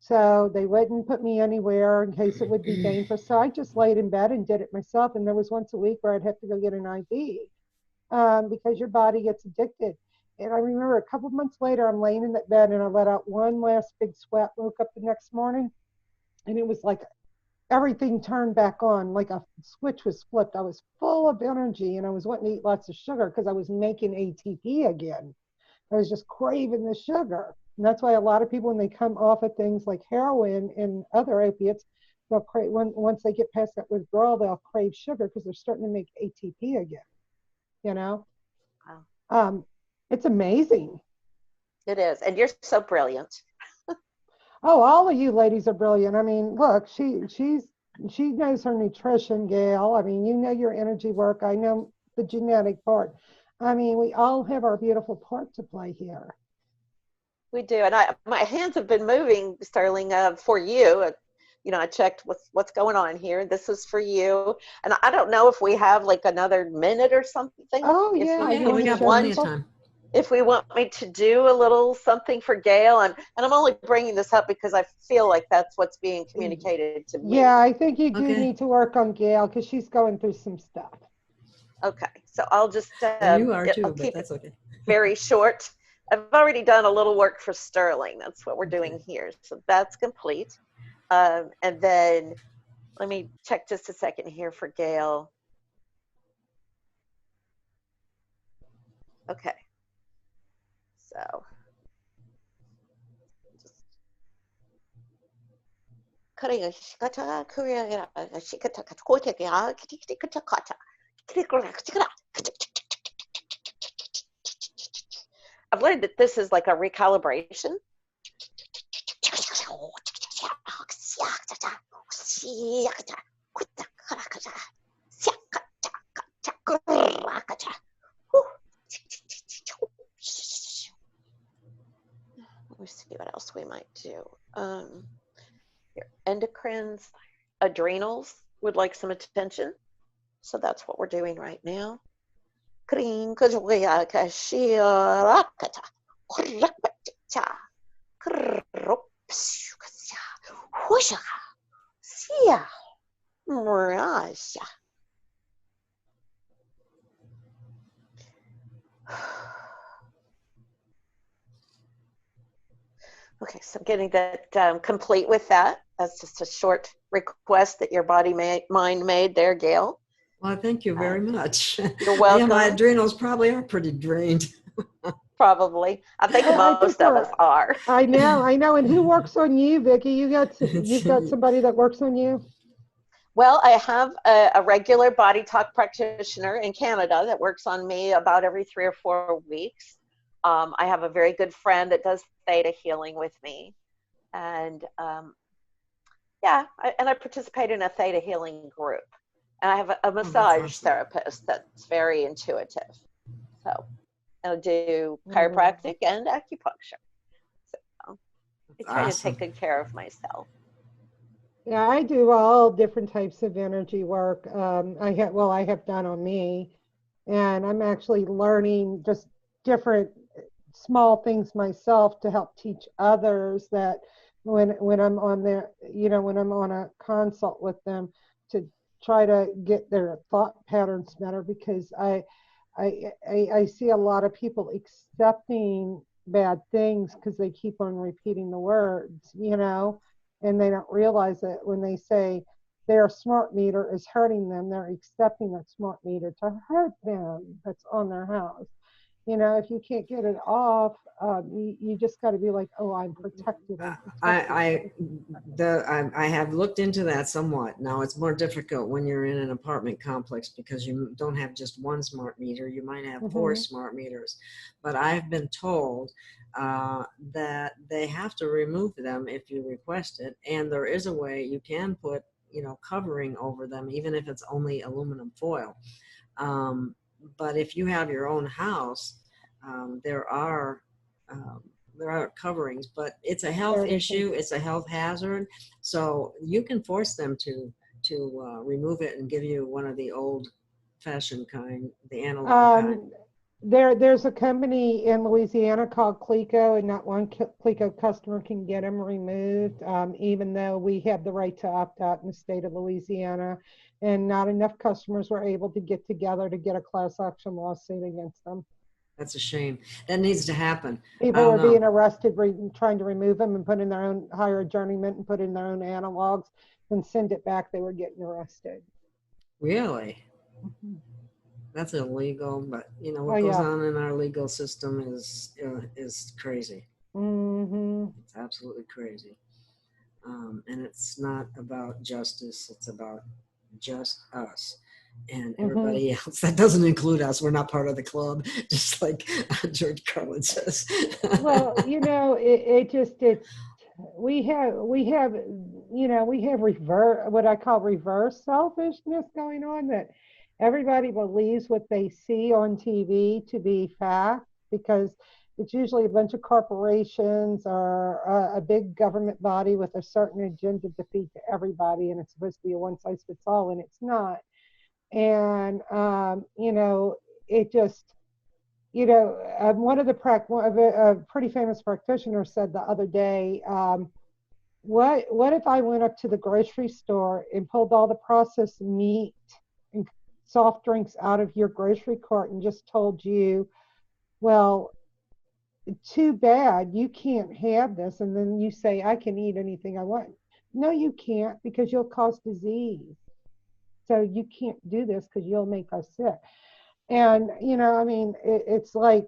So they wouldn't put me anywhere in case it would be dangerous. So I just laid in bed and did it myself. And there was once a week where I'd have to go get an IV, because your body gets addicted. And I remember a couple months later, I'm laying in that bed and I let out one last big sweat, woke up the next morning, and it was like everything turned back on, like a switch was flipped. I was full of energy, and I was wanting to eat lots of sugar because I was making ATP again. I was just craving the sugar. And that's why a lot of people, when they come off of things like heroin and other opiates, they'll crave, once they get past that withdrawal, they'll crave sugar because they're starting to make ATP again, you know? Wow. It's amazing. It is. And you're so brilliant. Oh, all of you ladies are brilliant. I mean, look, she knows her nutrition, Gail. I mean, you know your energy work. I know the genetic part. I mean, we all have our beautiful part to play here. We do. And my hands have been moving, Sterling, for you. You know, I checked what's going on here. This is for you. And I don't know if we have like another minute or something. Oh, yeah. We got plenty of time. If we want me to do a little something for Gail, and I'm only bringing this up because I feel like that's what's being communicated to me. Yeah, I think you do need to work on Gail because she's going through some stuff. Okay, so I'll just And you are I'll too, but keep it that's okay. very short. I've already done a little work for Sterling. That's what we're doing Okay. here. So that's complete. And then let me check just a second here for Gail. Okay. So I've learned that this is like a recalibration. Let's see what else we might do. Your endocrines, adrenals would like some attention. So that's what we're doing right now. Okay, so I'm getting that complete with that. That's just a short request that your mind made there, Gail. Well, thank you very much. You're welcome. Yeah, my adrenals probably are pretty drained. Probably. I think most of us are. I know. And who works on you, Vicki? You've got somebody that works on you? Well, I have a regular body talk practitioner in Canada that works on me about every 3 or 4 weeks. I have a very good friend that does Theta Healing with me. And I participate in a Theta Healing group. And I have a massage therapist that's very intuitive. So I'll do chiropractic and acupuncture. So I try to take good care of myself. Yeah, I do all different types of energy work. I have done on me, and I'm actually learning just different small things myself to help teach others that when I'm on there, when I'm on a consult with them, to try to get their thought patterns better, because I see a lot of people accepting bad things because they keep on repeating the words, and they don't realize that when they say their smart meter is hurting them, they're accepting that smart meter to hurt them that's on their house. If you can't get it off, you just got to be like, oh, I'm protected. I have looked into that somewhat. Now it's more difficult when you're in an apartment complex because you don't have just one smart meter. You might have 4 smart meters. But I've been told that they have to remove them if you request it. And there is a way you can put, covering over them, even if it's only aluminum foil. But if you have your own house, there are coverings, but it's a health issue. It's a health hazard. So you can force them to remove it and give you one of the old-fashioned kind, the analog kind. There's a company in Louisiana called Clico, and not one Clico customer can get them removed, even though we have the right to opt out in the state of Louisiana, and not enough customers were able to get together to get a class action lawsuit against them. That's a shame. That needs to happen. People were being arrested trying to remove them and put in their own higher adjournment and put in their own analogs and send it back. They were getting arrested. Really? That's illegal, but what goes on in our legal system is crazy. It's absolutely crazy. And it's not about justice. It's about just us. And everybody else. That doesn't include us. We're not part of the club, just like George Carlin says. Well, we have what I call reverse selfishness going on, that everybody believes what they see on TV to be fact, because it's usually a bunch of corporations or a big government body with a certain agenda to feed to everybody, and it's supposed to be a one size fits all, and it's not. And it just, one of a pretty famous practitioner said the other day, what if I went up to the grocery store and pulled all the processed meat and soft drinks out of your grocery cart and just told you, well, too bad, you can't have this. And then you say, I can eat anything I want. No, you can't, because you'll cause disease. So you can't do this because you'll make us sick. And, I mean, it's like,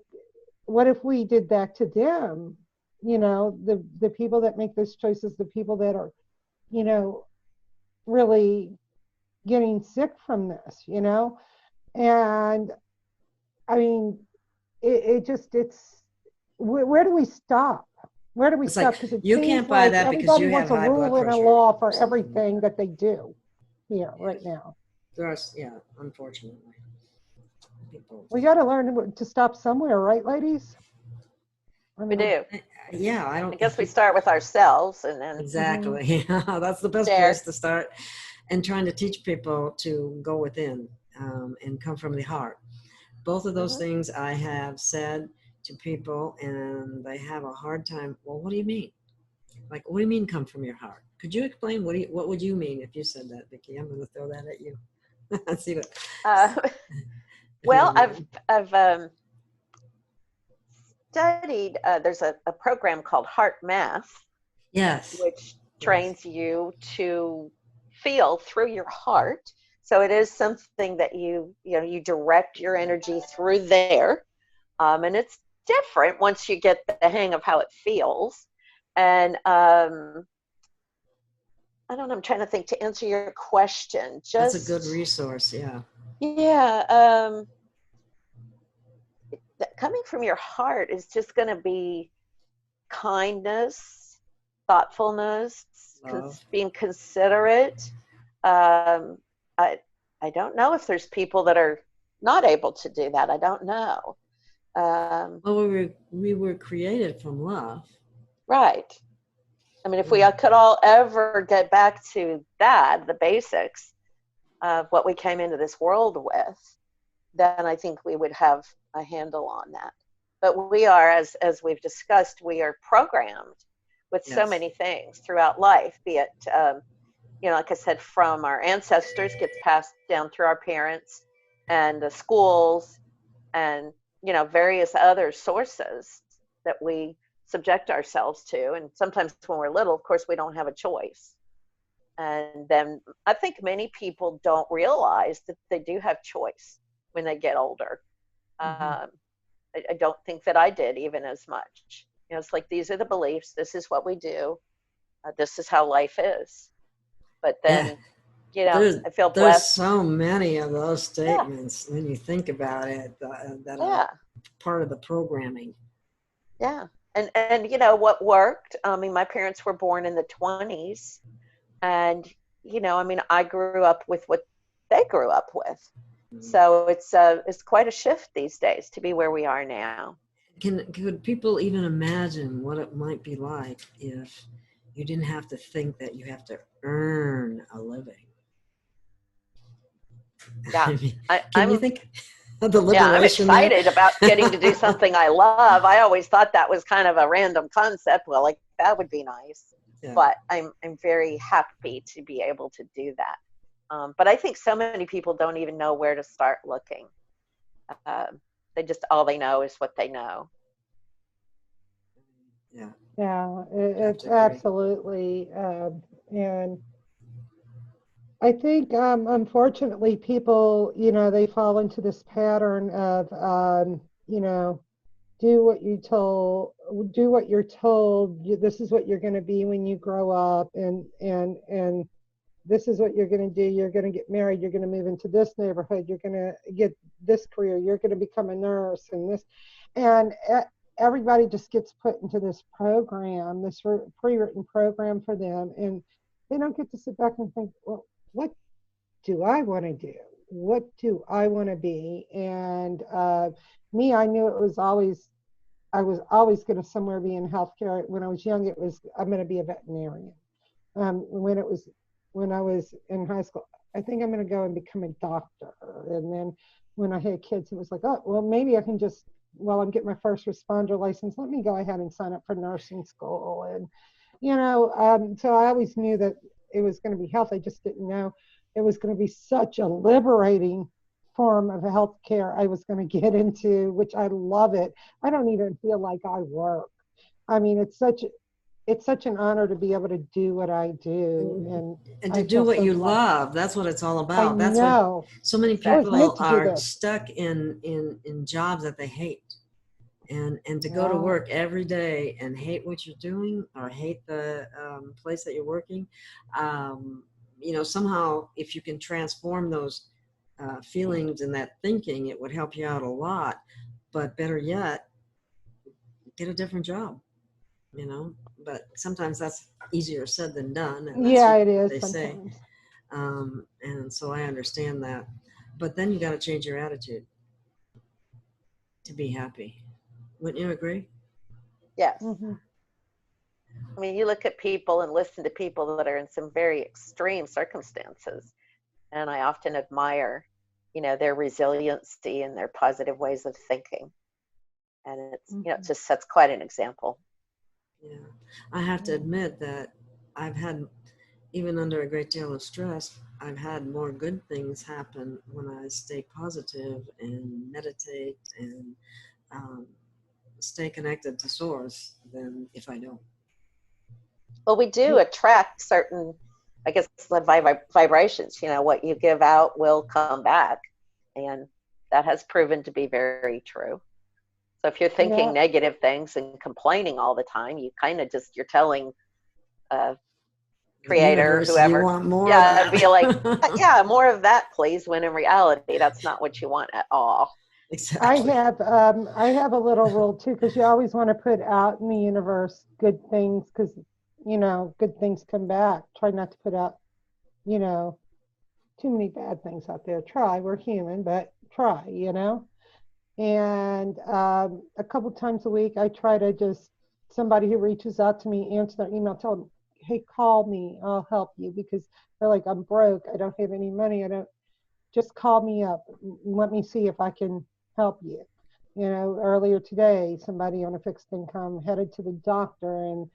what if we did that to them? The people that make those choices, the people that are, really getting sick from this, and I mean, it's where do we stop? Where do we stop? Because it you seems can't buy like that because everybody you have wants a high blood rule and a pressure. law for everything that they do here right now. There's, unfortunately. We got to learn to stop somewhere, right, ladies? We do. Yeah, I guess we start with ourselves, and then exactly. That's the best place to start, and trying to teach people to go within and come from the heart. Both of those things I have said to people, and they have a hard time. Well, what do you mean? Like, what do you mean come from your heart? Could you explain what would you mean if you said that, Vicki? I'm going to throw that at you. See what. Well, I've studied. There's a program called Heart Math. Yes. Which trains you to feel through your heart. So it is something that you direct your energy through there, and it's different once you get the hang of how it feels. And I don't know. I'm trying to think to answer your question. That's a good resource. Yeah. Yeah. Coming from your heart is just going to be kindness, thoughtfulness, being considerate. I don't know if there's people that are not able to do that. I don't know. Well, we were created from love. Right. I mean, if we could all ever get back to that, the basics of what we came into this world with, then I think we would have a handle on that. But we are, as we've discussed, we are programmed with so many things throughout life, be it, like I said, from our ancestors, gets passed down through our parents and the schools and, various other sources that we subject ourselves to. And sometimes when we're little, of course, we don't have a choice. And then I think many people don't realize that they do have choice when they get older. I don't think that I did even as much. It's like, these are the beliefs. This is what we do. This is how life is. But then, I feel blessed. There's so many of those statements when you think about it that are part of the programming. Yeah. And what worked, I mean, my parents were born in the 20s. And, I grew up with what they grew up with. So it's quite a shift these days to be where we are now. Could people even imagine what it might be like if you didn't have to think that you have to earn a living? Yeah. I mean, can you think of the liberation? Yeah, I'm excited there? about getting to do something I love. I always thought that was kind of a random concept. Well, like, that would be nice. Yeah. But I'm very happy to be able to do that. But I think so many people don't even know where to start looking. All they know is what they know. Yeah. Yeah, it's absolutely. And I think, unfortunately, people, they fall into this pattern of, do what you're told. This is what you're going to be when you grow up, and this is what you're going to do. You're going to get married. You're going to move into this neighborhood. You're going to get this career. You're going to become a nurse, and everybody just gets put into this program, this pre-written program for them, and they don't get to sit back and think, well, what do I want to do? What do I want to be? And me, I knew I was always going to somewhere be in healthcare. When I was young, it was, I'm going to be a veterinarian. When I was in high school, I think I'm going to go and become a doctor. And then when I had kids, it was like, oh, well, maybe I can just, while I'm getting my first responder license, let me go ahead and sign up for nursing school. And, so I always knew that it was going to be health. I just didn't know it was going to be such a liberating form of healthcare I was going to get into, which I love it. I don't even feel like I work. I mean, it's such an honor to be able to do what I do, and I to do feel what so you blessed. love. That's what it's all I about. That's what know. so many I was meant people to do are this. stuck in jobs that they hate. And to go to Yeah. work every day and hate what you're doing or hate the place that you're working, you know, somehow if you can transform those feelings and that thinking, it would help you out a lot. But better yet, get a different job, you know. But sometimes that's easier said than done, and that's Yeah, what it is they say. sometimes. And so I understand that. But then you got to change your attitude to be happy. Wouldn't you agree? Yes. Hmm. I mean, you look at people and listen to people that are in some very extreme circumstances, and I often admire, you know, their resiliency and their positive ways of thinking. And it's, you know, it just sets quite an example. Yeah, I have to admit that I've had, even under a great deal of stress, I've had more good things happen when I stay positive and meditate and um, stay connected to source than if I don't. Well, we do attract certain, I guess, vibrations. You know, what you give out will come back. And that has proven to be very true. So if you're thinking Yeah. negative things and complaining all the time, you kind of just, you're telling creator, Universe, you whoever, want more of yeah, that. be like, yeah, more of that, please. When in reality, that's not what you want at all. Exactly. I have a little rule too, because you always want to put out in the universe good things, because you know good things come back. Try not to put out, you know, too many bad things out there. Try, we're human, but try, you know. And a couple times a week, I try to just, somebody who reaches out to me, answer their email, tell them, hey, call me, I'll help you, because they're like, I'm broke, I don't have any money, I don't, just call me up, let me see if I can help you. You know, earlier today, somebody on a fixed income headed to the doctor and,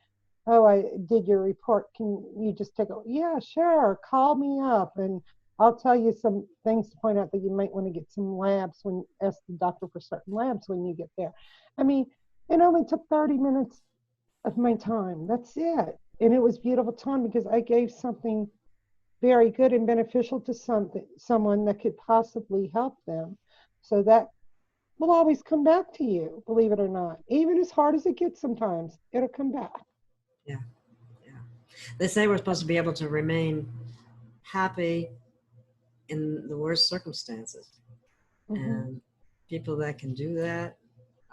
oh, I did your report. Can you just take a, yeah, sure, call me up and I'll tell you some things to point out that you might want to get some labs when, ask the doctor for certain labs when you get there. I mean, it only took 30 minutes of my time. That's it. And it was beautiful time because I gave something very good and beneficial to someone that could possibly help them. So that will always come back to you, believe it or not. Even as hard as it gets sometimes, it'll come back. Yeah, yeah. They say we're supposed to be able to remain happy in the worst circumstances. And people that can do that,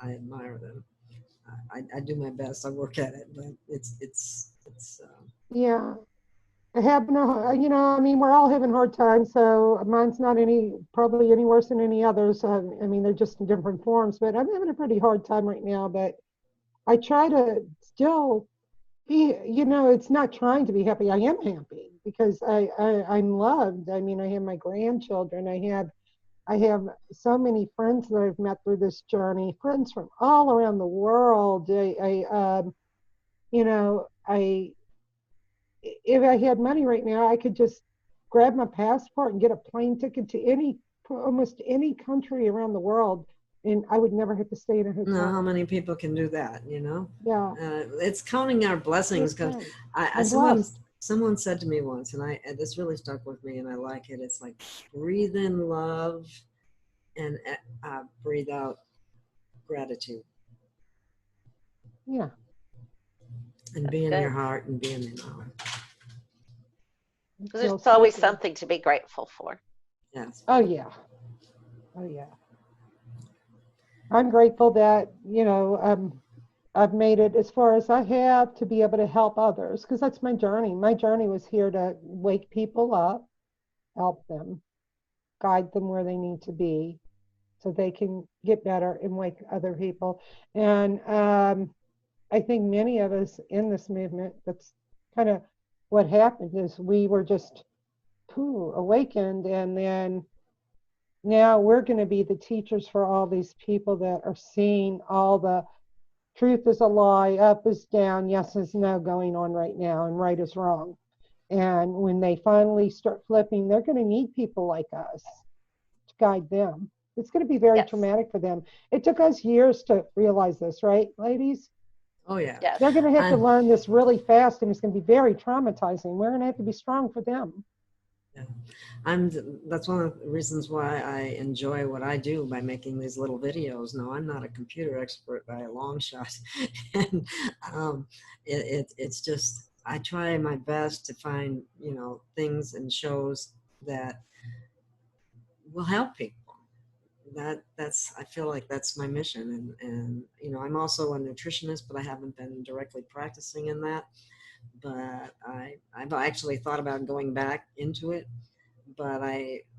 I admire them. I do my best. I work at it, but it's Yeah. Having a, you know, I mean, we're all having hard times, so mine's not probably any worse than any others. I mean, they're just in different forms, but I'm having a pretty hard time right now. But I try to still be, you know, it's not trying to be happy. I am happy because I'm loved. I mean, I have my grandchildren. I have so many friends that I've met through this journey, friends from all around the world. You know, if I had money right now, I could just grab my passport and get a plane ticket to almost any country around the world, and I would never have to stay in a hotel. how many people can do that, you know? Yeah. It's counting our blessings, because someone said to me once, and this really stuck with me, and I like it. It's like, breathe in love and breathe out gratitude. Yeah. And be in your heart and be in your mind. Because there's always something to be grateful for. Yes. Oh yeah. Oh yeah. I'm grateful that, you know, I've made it as far as I have to be able to help others, because that's my journey. My journey was here to wake people up, help them, guide them where they need to be so they can get better and wake other people. And I think many of us in this movement, that's kind of what happened, is we were just awakened, and then now we're going to be the teachers for all these people that are seeing all the truth is a lie, up is down, yes is no going on right now, and right is wrong. And when they finally start flipping, they're going to need people like us to guide them. It's going to be very Yes. traumatic for them. It took us years to realize this, right, ladies? Oh yeah. Yes. They're going to have to learn this really fast, and it's going to be very traumatizing. We're going to have to be strong for them. Yeah. That's one of the reasons why I enjoy what I do by making these little videos. No, I'm not a computer expert by a long shot. And it's just, I try my best to find, you know, things and shows that will help people. That's I feel like that's my mission. And you know, I'm also a nutritionist, but I haven't been directly practicing in that. But I've actually thought about going back into it. But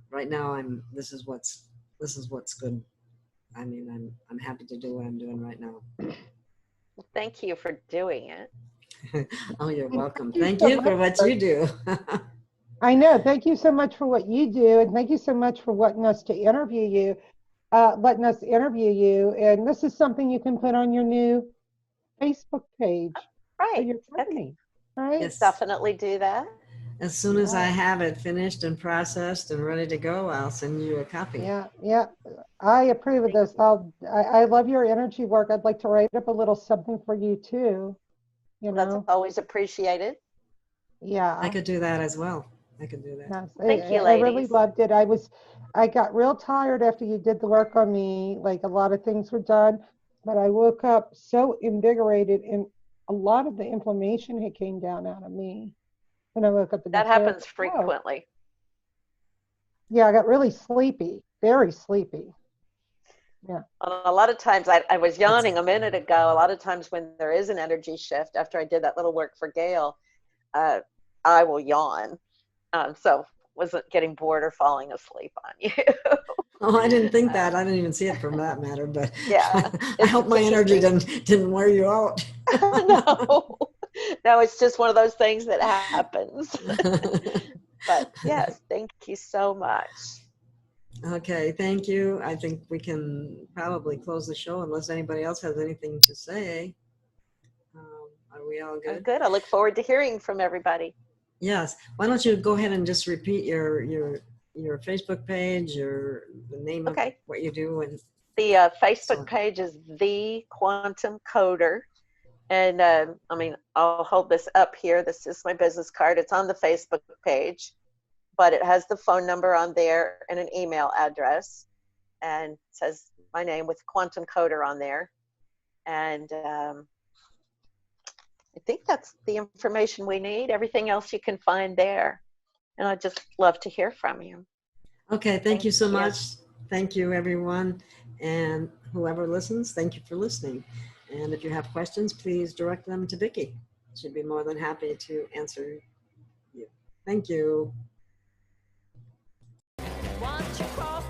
right now this is what's good. I mean, I'm happy to do what I'm doing right now. Thank you for doing it. Oh, you're welcome. Thank Thank you you so for much what you do. I know. Thank you so much for what you do, and thank you so much for letting us interview you. And this is something you can put on your new Facebook page for Right. your company, right? Yes. Definitely do that. As soon as I have it finished and processed and ready to go, I'll send you a copy. Yeah, yeah. I approve of this. I love your energy work. I'd like to write up a little something for you too. You know, That's always appreciated. yeah. I could do that as well. I could do that. Yes, Thank you, I really ladies. loved it. I got real tired after you did the work on me. Like a lot of things were done, but I woke up so invigorated, and a lot of the inflammation had came down out of me when I woke up the That next day. happens Oh, frequently. yeah, I got really sleepy, very sleepy. Yeah. A lot of times, I was yawning a minute ago. A lot of times when there is an energy shift, after I did that little work for Gail, I will yawn. So wasn't getting bored or falling asleep on you. Oh, I didn't think that. I didn't even see it from that matter. But Yeah, I hope my energy didn't wear you out. No, it's just one of those things that happens. But yes, thank you so much. Okay, thank you. I think we can probably close the show unless anybody else has anything to say. Are we all good? I'm good. I look forward to hearing from everybody. Yes. Why don't you go ahead and just repeat your Facebook page, the name of what you do, and the Facebook page is The Quantum Coder. And I mean, I'll hold this up here. This is my business card. It's on the Facebook page, but it has the phone number on there and an email address, and it says my name with Quantum Coder on there. And I think that's the information we need. Everything else you can find there. And I'd just love to hear from you. Okay, thank you so much. Thank you, everyone. And whoever listens, thank you for listening. And if you have questions, please direct them to Vicki. She'd be more than happy to answer you. Thank you. Once you cross